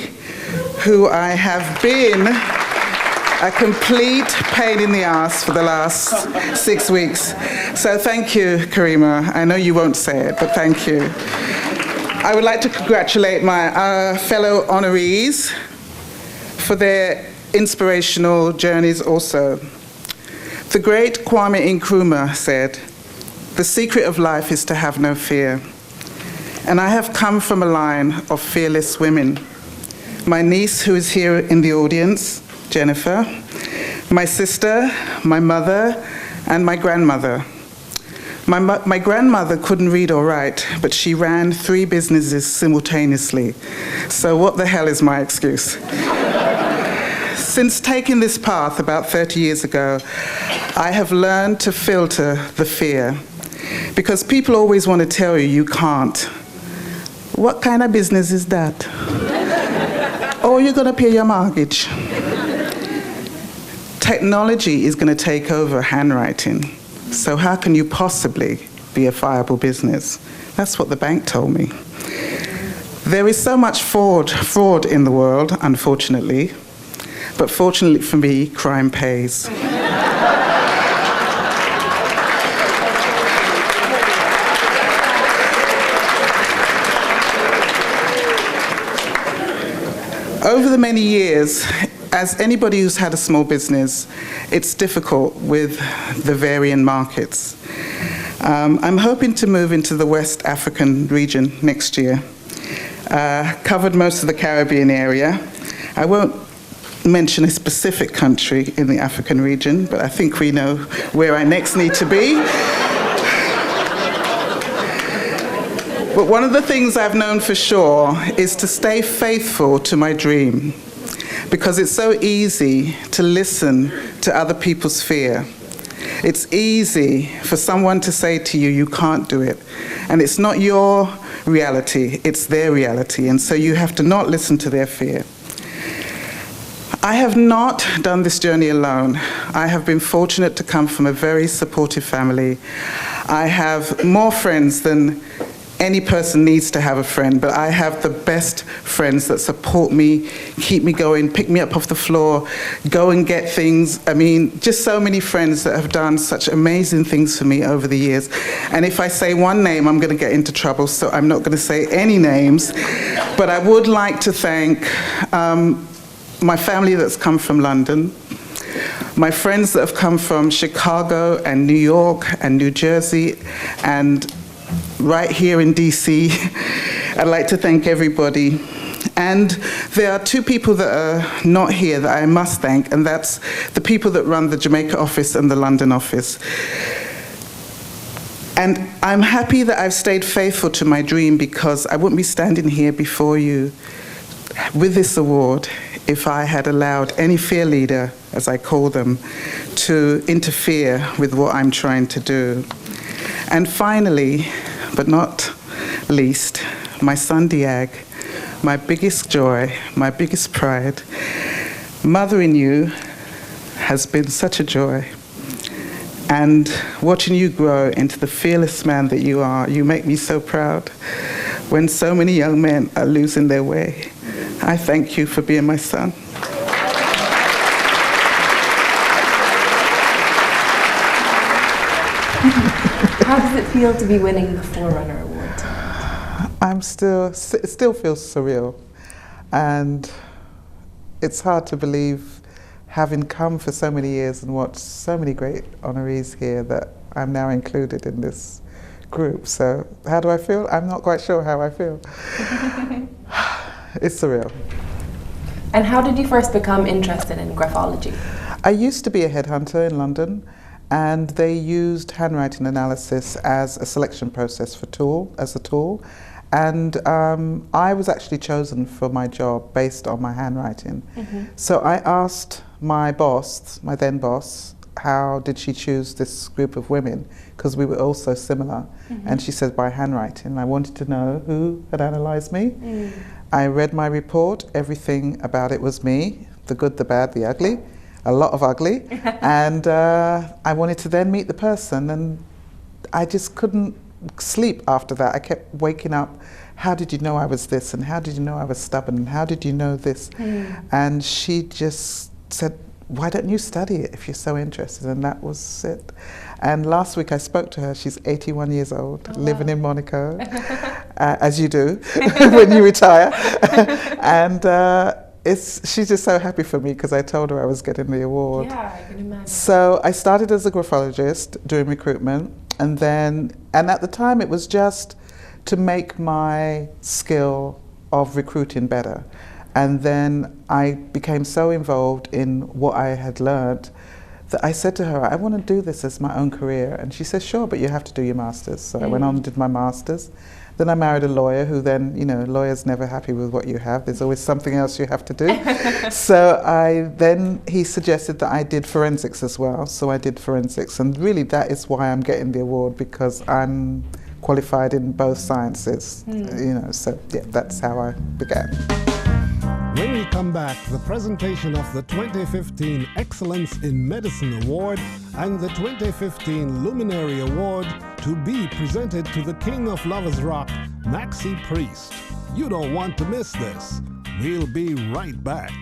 who I have been a complete pain in the ass for the last 6 weeks. So thank you, Karima. I know you won't say it, but thank you. I would like to congratulate my fellow honorees for their inspirational journeys also. The great Kwame Nkrumah said, "The secret of life is to have no fear." And I have come from a line of fearless women. My niece, who is here in the audience, Jennifer, my sister, my mother, and my grandmother. My grandmother couldn't read or write, but she ran 3 businesses simultaneously. So what the hell is my excuse? Since taking this path about 30 years ago, I have learned to filter the fear, because people always want to tell you you can't. What kind of business is that? Oh, you're going to pay your mortgage. Technology is going to take over handwriting. So how can you possibly be a viable business? That's what the bank told me. There is so much fraud in the world, unfortunately. But fortunately for me, crime pays. Over the many years, as anybody who's had a small business, it's difficult with the varying markets. I'm hoping to move into the West African region next year. Covered most of the Caribbean area. I won't mention a specific country in the African region, but I think we know where I next need to be. But one of the things I've known for sure is to stay faithful to my dream, because it's so easy to listen to other people's fear. It's easy for someone to say to you, you can't do it. And it's not your reality, it's their reality. And so you have to not listen to their fear. I have not done this journey alone. I have been fortunate to come from a very supportive family. I have more friends than any person needs to have a friend, but I have the best friends that support me, keep me going, pick me up off the floor, go and get things. I mean, just so many friends that have done such amazing things for me over the years. And if I say one name, I'm going to get into trouble, so I'm not going to say any names. But I would like to thank my family that's come from London, my friends that have come from Chicago and New York and New Jersey, and right here in DC. I'd like to thank everybody. And there are 2 people that are not here that I must thank, and that's the people that run the Jamaica office and the London office. And I'm happy that I've stayed faithful to my dream, because I wouldn't be standing here before you with this award if I had allowed any fear leader, as I call them, to interfere with what I'm trying to do. And finally, but not least, my son Diag, my biggest joy, my biggest pride. Mothering you has been such a joy. And watching you grow into the fearless man that you are, you make me so proud. When so many young men are losing their way, I thank you for being my son. How does it feel to be winning the Forerunner Award? It still feels surreal. And it's hard to believe, having come for so many years and watched so many great honorees here, that I'm now included in this group. So how do I feel? I'm not quite sure how I feel. It's surreal. And how did you first become interested in graphology? I used to be a headhunter in London, and they used handwriting analysis as a selection process for as a tool. And I was actually chosen for my job based on my handwriting. So I asked my boss, my then boss, how did she choose this group of women? Because we were all so similar. And she said, by handwriting. I wanted to know who had analysed me. I read my report. Everything about it was me, the good, the bad, the ugly, a lot of ugly. And I wanted to then meet the person, and I just couldn't sleep after that. I kept waking up, how did you know I was this, and how did you know I was stubborn, and how did you know this? And she just said, why don't you study it if you're so interested? And that was it. And last week I spoke to her. She's 81 years old, living in Monaco, as you do when you retire. And she's just so happy for me, because I told her I was getting the award. Yeah, I can imagine. So I started as a graphologist doing recruitment, and at the time it was just to make my skill of recruiting better. And then I became so involved in what I had learned that I said to her, I want to do this as my own career. And she said, sure, but you have to do your master's. So I went on and did my master's. Then I married a lawyer who then, lawyers never happy with what you have. There's always something else you have to do. So he suggested that I did forensics as well. So I did forensics. And really that is why I'm getting the award, because I'm qualified in both sciences. So yeah, that's how I began. When we come back, the presentation of the 2015 Excellence in Medicine Award and the 2015 Luminary Award, to be presented to the King of Lovers Rock, Maxi Priest. You don't want to miss this. We'll be right back.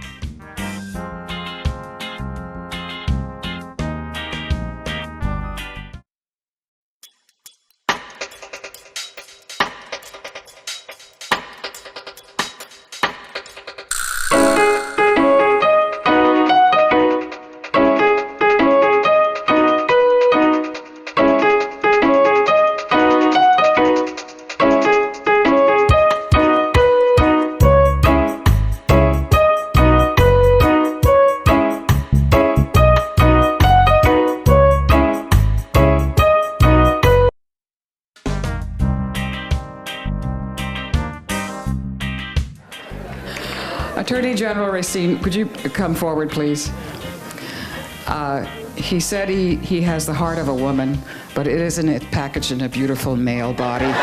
Attorney General Racine, could you come forward, please? He said he has the heart of a woman, but it isn't packaged in a beautiful male body.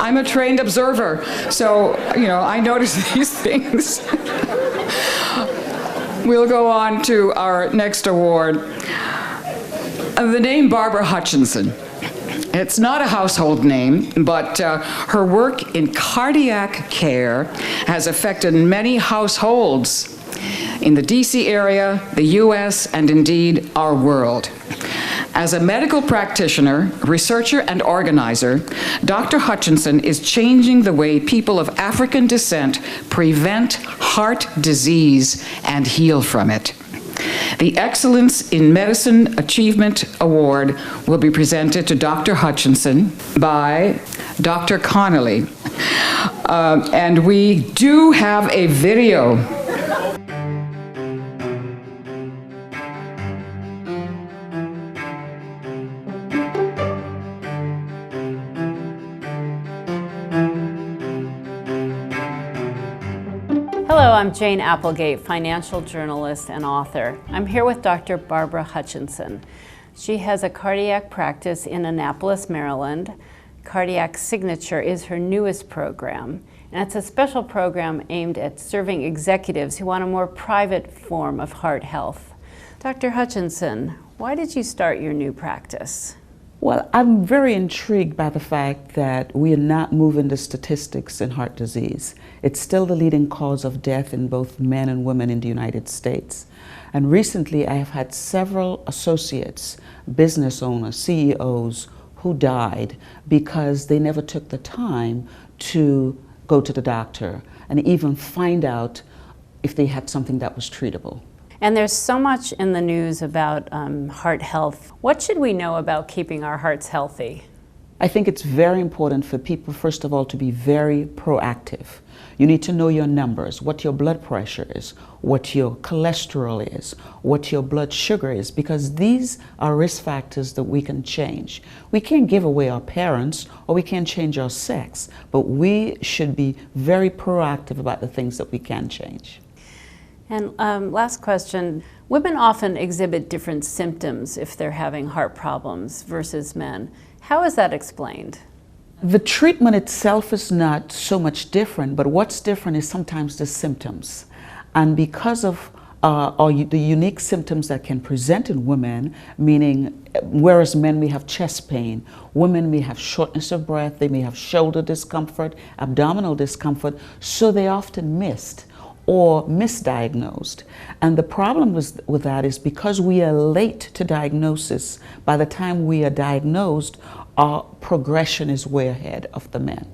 I'm a trained observer, so, I notice these things. We'll go on to our next award. The name Barbara Hutchinson. It's not a household name, but her work in cardiac care has affected many households in the DC area, the US, and indeed our world. As a medical practitioner, researcher, and organizer, Dr. Hutchinson is changing the way people of African descent prevent heart disease and heal from it. The Excellence in Medicine Achievement Award will be presented to Dr. Hutchinson by Dr. Connolly. And we do have a video. Hello, I'm Jane Applegate, financial journalist and author. I'm here with Dr. Barbara Hutchinson. She has a cardiac practice in Annapolis, Maryland. Cardiac Signature is her newest program, and it's a special program aimed at serving executives who want a more private form of heart health. Dr. Hutchinson, why did you start your new practice? Well, I'm very intrigued by the fact that we are not moving the statistics in heart disease. It's still the leading cause of death in both men and women in the United States. And recently I have had several associates, business owners, CEOs, who died because they never took the time to go to the doctor and even find out if they had something that was treatable. And there's so much in the news about heart health. What should we know about keeping our hearts healthy? I think it's very important for people, first of all, to be very proactive. You need to know your numbers, what your blood pressure is, what your cholesterol is, what your blood sugar is, because these are risk factors that we can change. We can't give away our parents or we can't change our sex, but we should be very proactive about the things that we can change. And last question, women often exhibit different symptoms if they're having heart problems versus men. How is that explained? The treatment itself is not so much different, but what's different is sometimes the symptoms. And because of the unique symptoms that can present in women, meaning whereas men may have chest pain, women may have shortness of breath, they may have shoulder discomfort, abdominal discomfort, so they often missed or misdiagnosed. And the problem with that is because we are late to diagnosis, by the time we are diagnosed, our progression is way ahead of the men.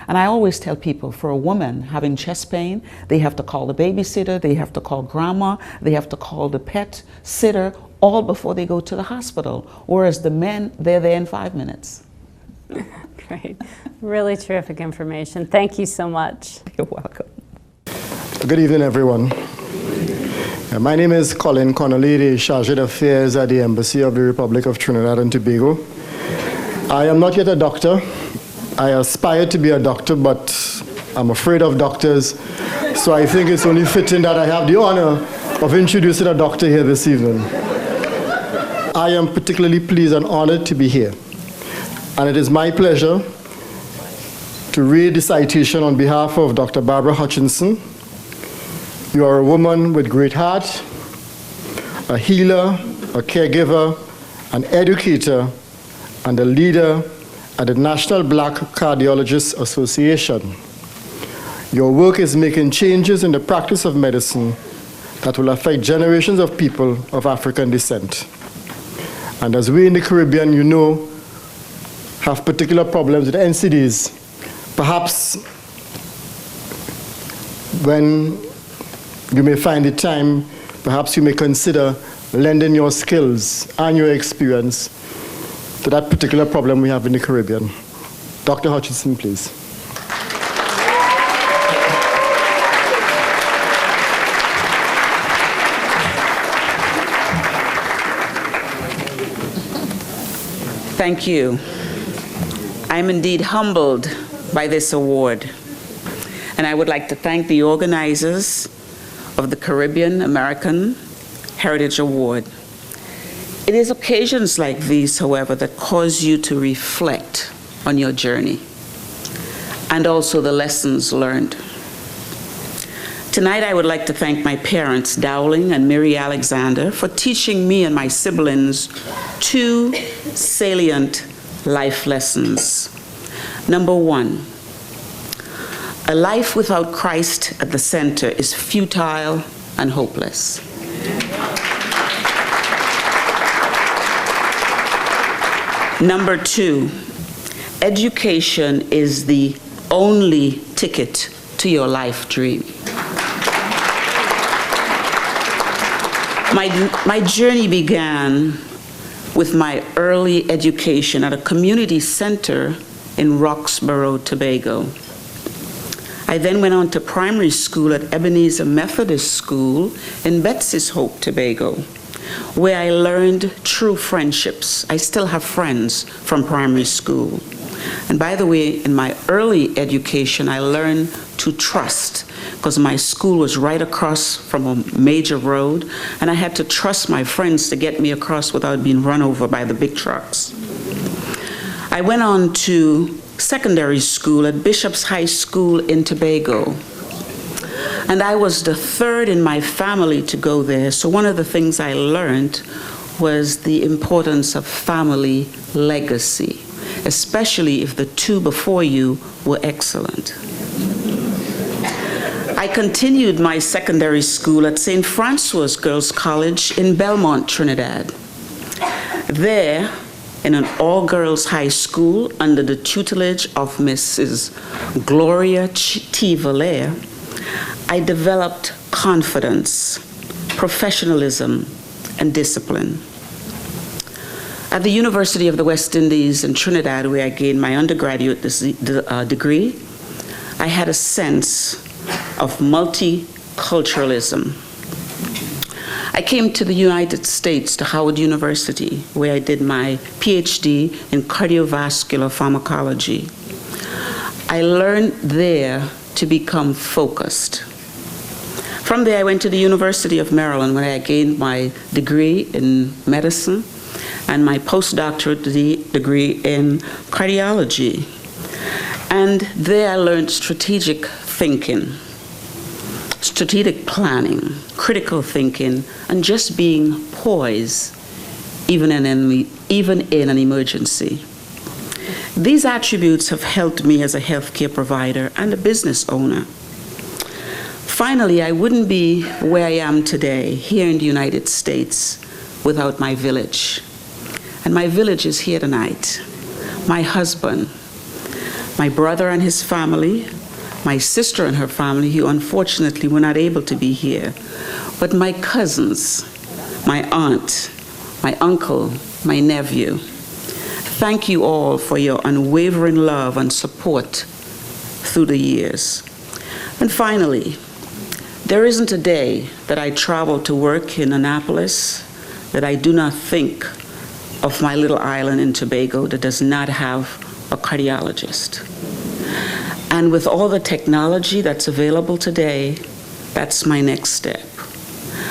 And I always tell people, for a woman having chest pain, they have to call the babysitter, they have to call grandma, they have to call the pet sitter, all before they go to the hospital. Whereas the men, they're there in 5 minutes. Great. Really terrific information. Thank you so much. You're welcome. Good evening, everyone. My name is Colin Connolly, the Chargé d'Affaires at the Embassy of the Republic of Trinidad and Tobago. I am not yet a doctor. I aspire to be a doctor, but I'm afraid of doctors, so I think it's only fitting that I have the honor of introducing a doctor here this evening. I am particularly pleased and honored to be here, and it is my pleasure to read the citation on behalf of Dr. Barbara Hutchinson. You are a woman with great heart, a healer, a caregiver, an educator, and a leader at the National Black Cardiologists Association. Your work is making changes in the practice of medicine that will affect generations of people of African descent. And as we in the Caribbean, you know, have particular problems with NCDs, perhaps when you may find it time, perhaps you may consider lending your skills and your experience to that particular problem we have in the Caribbean. Dr. Hutchinson, please. Thank you. I'm indeed humbled by this award. And I would like to thank the organizers of the Caribbean American Heritage Award. It is occasions like these, however, that cause you to reflect on your journey and also the lessons learned. Tonight, I would like to thank my parents, Dowling and Mary Alexander, for teaching me and my siblings 2 salient life lessons. Number 1, a life without Christ at the center is futile and hopeless. Number 2, education is the only ticket to your life dream. My journey began with my early education at a community center in Roxborough, Tobago. I then went on to primary school at Ebenezer Methodist School in Betsy's Hope, Tobago, where I learned true friendships. I still have friends from primary school. And by the way, in my early education, I learned to trust, because my school was right across from a major road, and I had to trust my friends to get me across without being run over by the big trucks. I went on to secondary school at Bishop's High School in Tobago, and I was the third in my family to go there, so one of the things I learned was the importance of family legacy, especially if the two before you were excellent. I continued my secondary school at St. Francois Girls College in Belmont, Trinidad. There, in an all-girls high school under the tutelage of Mrs. Gloria T. Valaire, I developed confidence, professionalism, and discipline. At the University of the West Indies in Trinidad, where I gained my undergraduate degree, I had a sense of multiculturalism. I came to the United States, to Howard University, where I did my PhD in cardiovascular pharmacology. I learned there to become focused. From there, I went to the University of Maryland, where I gained my degree in medicine and my postdoctorate degree in cardiology. And there I learned strategic thinking, strategic planning, critical thinking, and just being poised, even in an emergency. These attributes have helped me as a healthcare provider and a business owner. Finally, I wouldn't be where I am today, here in the United States, without my village. And my village is here tonight. My husband, my brother and his family, my sister and her family, who unfortunately were not able to be here, but my cousins, my aunt, my uncle, my nephew. Thank you all for your unwavering love and support through the years. And finally, there isn't a day that I travel to work in Annapolis that I do not think of my little island in Tobago that does not have a cardiologist. And with all the technology that's available today, that's my next step.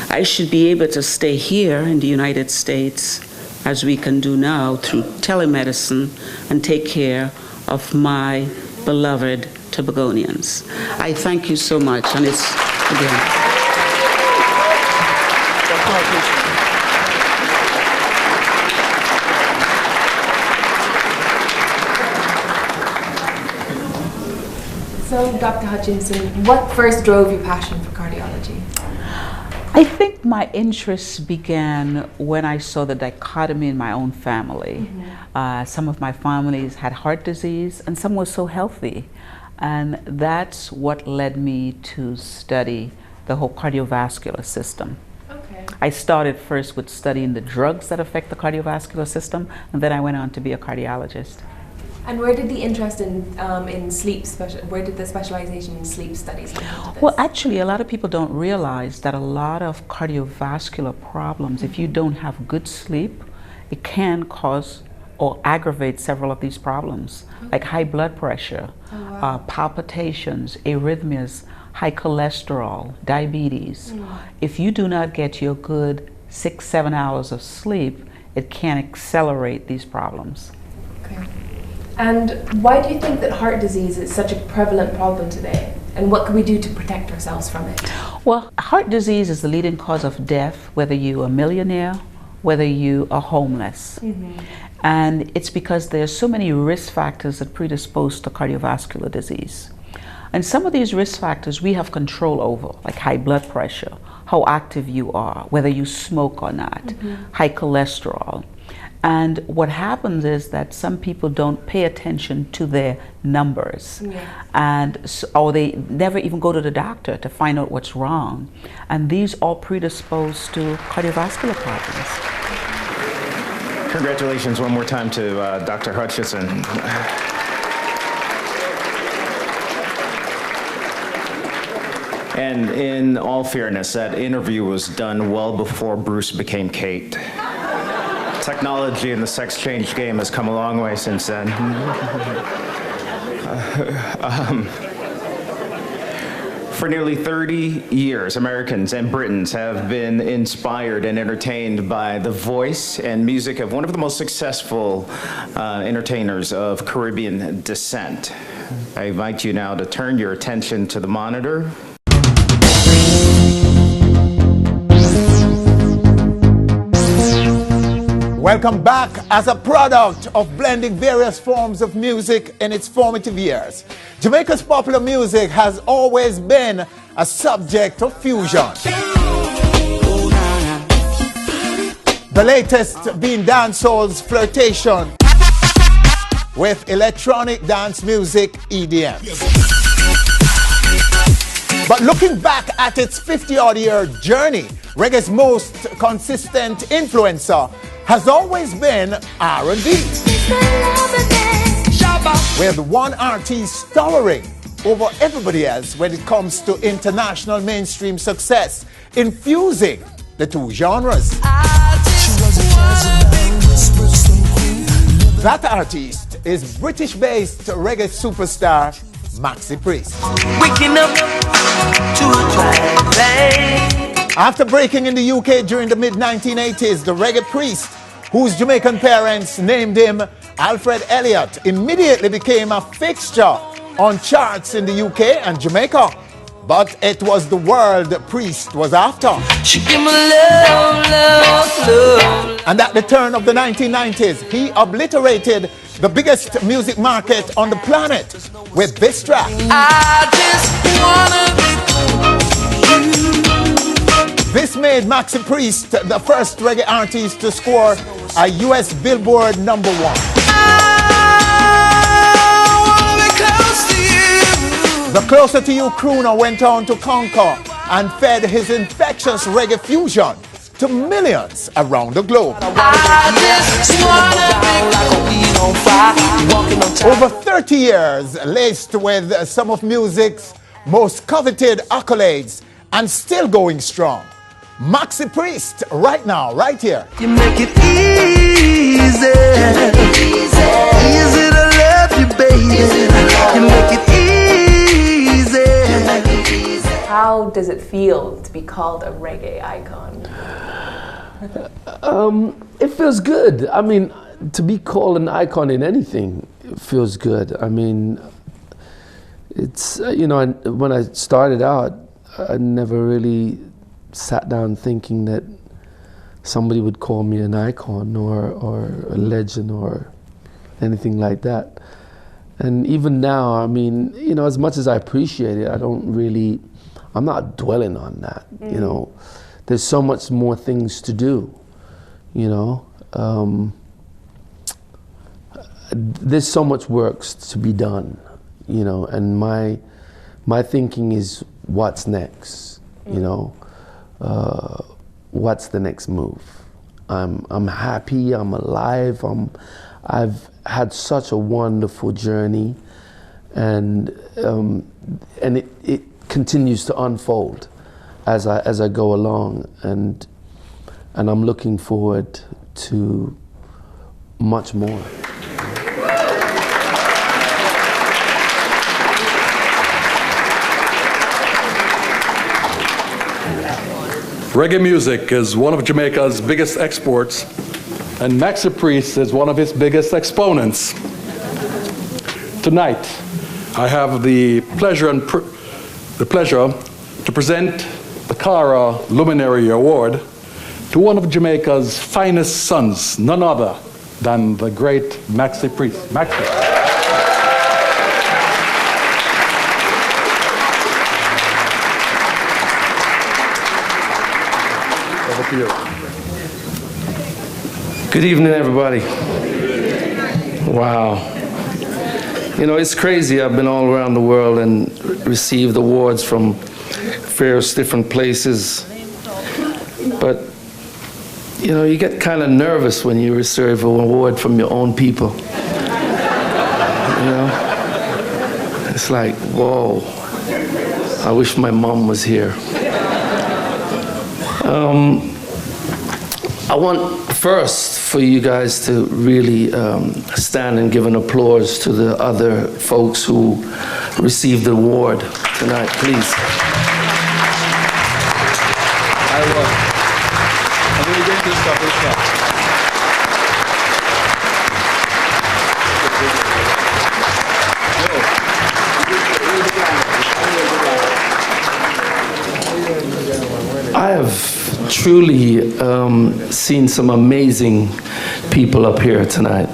I should be able to stay here in the United States, as we can do now through telemedicine, and take care of my beloved Tobagonians. I thank you so much, and it's, again. So, Dr. Hutchinson, what first drove your passion for cardiology? I think my interest began when I saw the dichotomy in my own family. Some of my families had heart disease and some were so healthy. And that's what led me to study the whole cardiovascular system. Okay. I started first with studying the drugs that affect the cardiovascular system, and then I went on to be a cardiologist. And where did the interest in sleep, where did the specialization in sleep studies come into this? Well, actually, a lot of people don't realize that a lot of cardiovascular problems, if you don't have good sleep, it can cause or aggravate several of these problems, like high blood pressure, palpitations, arrhythmias, high cholesterol, diabetes. If you do not get your good 6-7 hours of sleep, it can accelerate these problems. Okay. And why do you think that heart disease is such a prevalent problem today? And what can we do to protect ourselves from it? Well, heart disease is the leading cause of death, whether you're a millionaire, whether you are homeless. And it's because there are so many risk factors that predispose to cardiovascular disease. And some of these risk factors we have control over, like high blood pressure, how active you are, whether you smoke or not, high cholesterol. And what happens is that some people don't pay attention to their numbers, or they never even go to the doctor to find out what's wrong. And these all predispose to cardiovascular problems. Congratulations one more time to Dr. Hutchison. And in all fairness, that interview was done well before Bruce became Kate. Technology in the sex change game has come a long way since then. For nearly 30 years, Americans and Britons have been inspired and entertained by the voice and music of one of the most successful entertainers of Caribbean descent. I invite you now to turn your attention to the monitor. Welcome back. As a product of blending various forms of music in its formative years, Jamaica's popular music has always been a subject of fusion. The latest being dancehall's flirtation with electronic dance music, EDM. But looking back at its 50-odd year journey, reggae's most consistent influencer has always been R&B, with one artist towering over everybody else when it comes to international mainstream success, infusing the two genres. That artist is British-based reggae superstar Maxi Priest. Waking up to a dry. After breaking in the UK during the mid-1980s, the reggae priest, whose Jamaican parents named him Alfred Elliott, immediately became a fixture on charts in the UK and Jamaica. But it was the world Priest was after. She gave me love, love, love. And at the turn of the 1990s, he obliterated the biggest music market on the planet with this track. I just wanna be. This made Maxi Priest the first reggae artist to score a US Billboard #1. The Closer to You crooner went on to conquer and fed his infectious reggae fusion to millions around the globe. Over 30 years laced with some of music's most coveted accolades and still going strong. Maxi Priest, right now, right here. You make it easy. Easy to love you, baby. You make it easy. How does it feel to be called a reggae icon? It feels good. I mean, to be called an icon in anything feels good. I mean, it's, you know, when I started out, I never really sat down thinking that somebody would call me an icon or a legend or anything like that. And even now, I mean, you know, as much as I appreciate it, I'm not dwelling on that, you know. There's so much more things to do, you know. There's so much work to be done, you know, and my thinking is what's next, you know. What's the next move? I'm happy, I'm alive, I've had such a wonderful journey, and it continues to unfold as I go along, and I'm looking forward to much more. Reggae music is one of Jamaica's biggest exports, and Maxi Priest is one of its biggest exponents. Tonight, I have the pleasure to present the CARAH Luminary Award to one of Jamaica's finest sons, none other than the great Maxi Priest. Maxi. Good evening, everybody. Wow. You know, it's crazy. I've been all around the world and received awards from various different places. But, you know, you get kind of nervous when you receive an award from your own people. You know? It's like, whoa, I wish my mom was here. I want first for you guys to really stand and give an applause to the other folks who received the award tonight, please. I'm going to get this double shot. I have truly seen some amazing people up here tonight.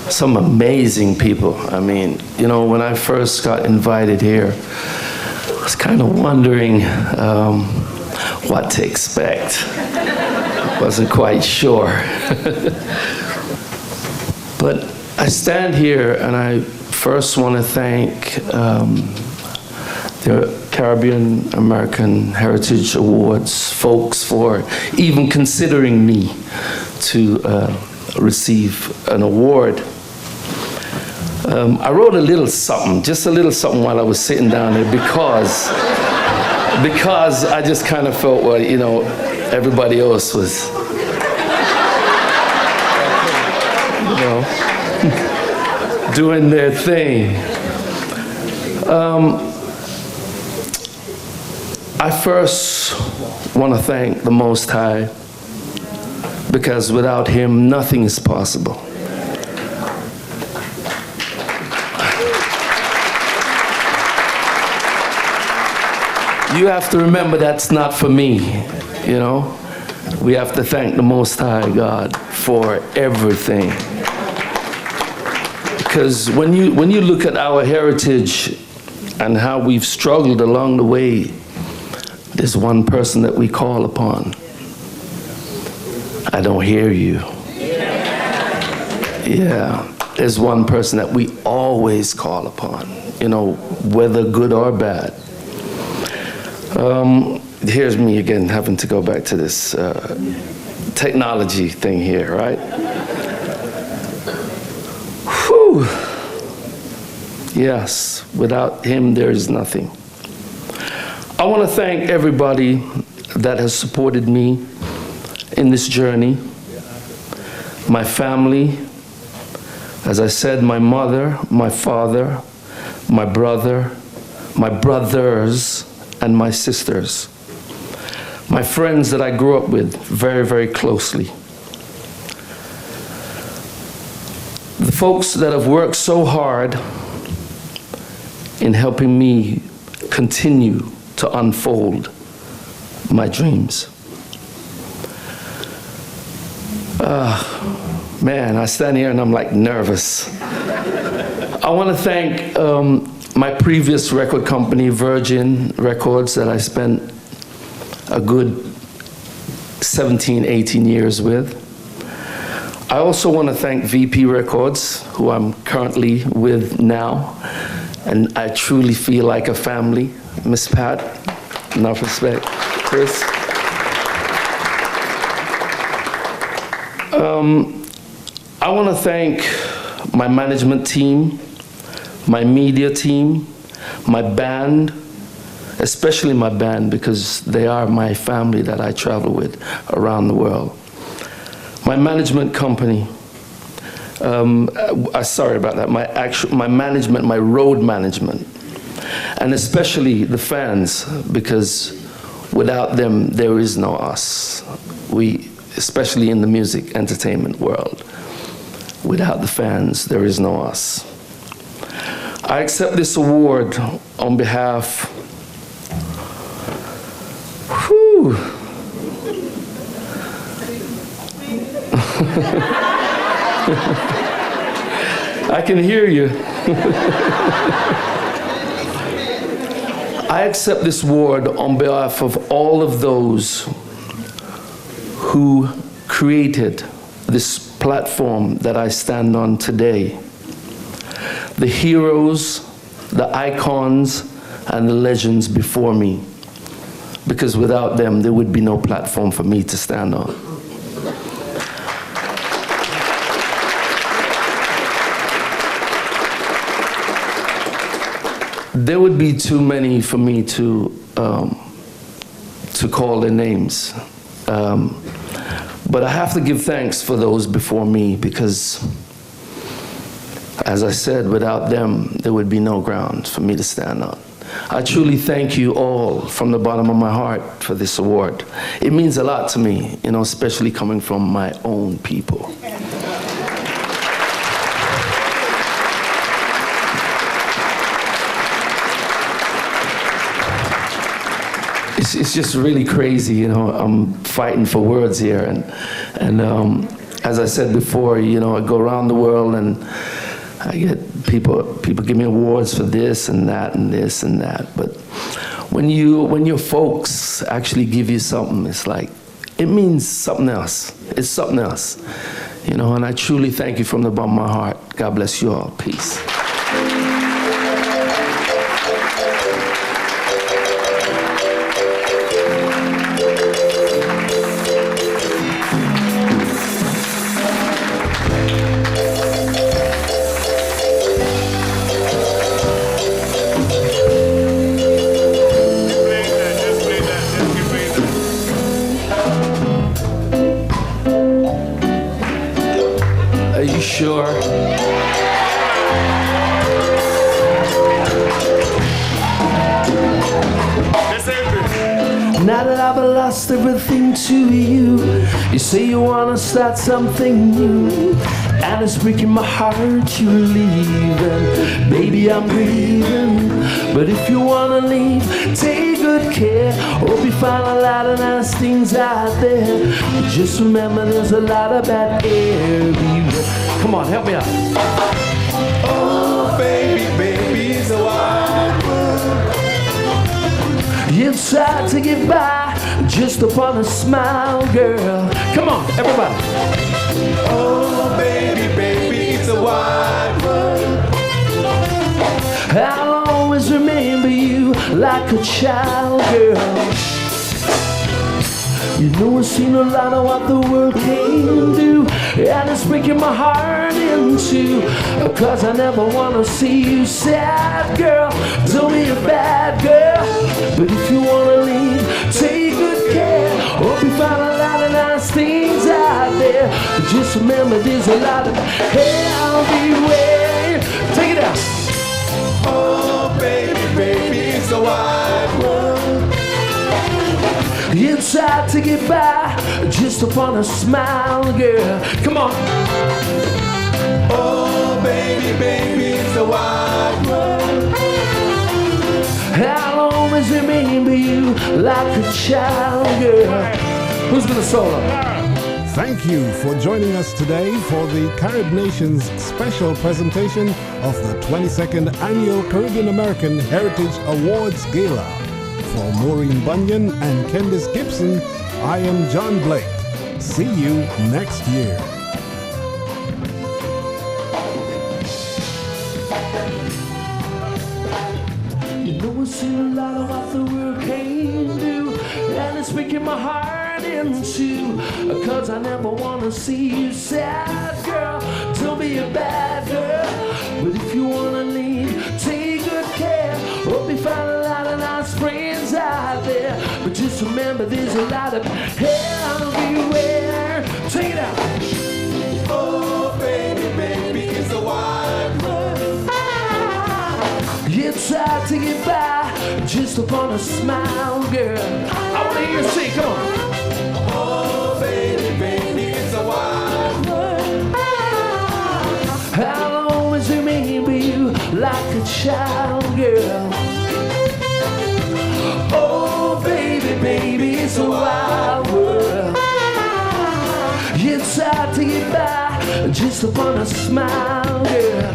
Some amazing people. I mean, you know, when I first got invited here, I was kind of wondering what to expect. Wasn't quite sure. But I stand here and I first want to thank the Caribbean American Heritage Awards folks for even considering me to receive an award. I wrote a little something, just a little something while I was sitting down there because I just kind of felt, well, you know, everybody else was, you know, doing their thing. I first want to thank the Most High, because without Him, nothing is possible. You have to remember that's not for me, you know? We have to thank the Most High God for everything. Because when you look at our heritage and how we've struggled along the way, there's one person that we call upon. I don't hear you. Yeah, there's one person that we always call upon, you know, whether good or bad. Here's me again having to go back to this technology thing here, right? Whew. Yes, without Him there is nothing. I want to thank everybody that has supported me in this journey. My family, as I said, my mother, my father, my brother, my brothers, and my sisters. My friends that I grew up with very, very closely. The folks that have worked so hard in helping me continue to unfold my dreams. Man, I stand here and I'm like nervous. I want to thank my previous record company, Virgin Records, that I spent a good 17, 18 years with. I also want to thank VP Records, who I'm currently with now, and I truly feel like a family. Miss Pat, enough respect. Chris. I want to thank my management team, my media team, my band, especially my band, because they are my family that I travel with around the world. My management company, sorry about that, my management, my road management, and especially the fans, because without them, there is no us. We, especially in the music entertainment world, without the fans, there is no us. I accept this award on behalf, whew. I can hear you. I accept this award on behalf of all of those who created this platform that I stand on today. The heroes, the icons, and the legends before me. Because without them, there would be no platform for me to stand on. There would be too many for me to call their names. But I have to give thanks for those before me because, as I said, without them, there would be no ground for me to stand on. I truly thank you all from the bottom of my heart for this award. It means a lot to me, you know, especially coming from my own people. It's just really crazy, you know. I'm fighting for words here, and as I said before, you know, I go around the world and I get people give me awards for this and that and this and that. But when your folks actually give you something, it's like it means something else. It's something else, you know. And I truly thank you from the bottom of my heart. God bless you all. Peace. Sure. Now that I've lost everything to you, you say you wanna start something new, and it's breaking my heart you're leaving. Baby, I'm grieving, but if you wanna leave, take good care. Hope you find a lot of nice things out there. But just remember, there's a lot of bad air. Come on, help me out. Oh, baby, baby, it's a wide world. It's hard to get by just upon a smile, girl. Come on, everybody. Oh, baby, baby, it's a wide world. I'll always remember you like a child, girl. You know I've seen a lot of what the world can do, and it's breaking my heart in two, because I never wanna see you sad, girl. Don't be a bad girl, but if you wanna leave, take good care. Hope you find a lot of nice things out there, but just remember there's a lot of hell beware. Take it out. Oh, baby, baby, it's a wide world. It's hard to get by just upon a smile, girl. Come on. Oh, baby, baby, it's a wide world. I'll always remember you like a child, girl. Who's gonna solo? Thank you for joining us today for the Carib Nation's special presentation of the 22nd Annual Caribbean American Heritage Awards Gala. For Maureen Bunyan and Candice Gibson, I am John Blake. See you next year. You know I've seen a lot of what the world can do, and it's breaking my heart in two, cause I never wanna see you sad, girl. Don't be a bad girl, but if you wanna leave, take good care. Hope you find a lot of nice friends out there, but just remember there's a lot of hell everywhere. Take it out. Oh, baby, baby, it's a wide world. It's hard to get by just upon a smile, girl. I wanna hear you sing, come on. Oh, baby, baby, it's a wide world. I'll always remember you like a child, girl. Oh, baby, baby, it's a wild world. It's hard to get by just upon a smile, girl.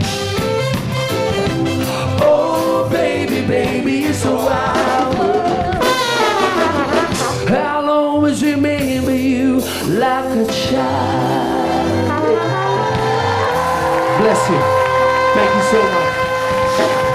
Oh, baby, baby, it's a wild world. I'll always remember you like a child. so much.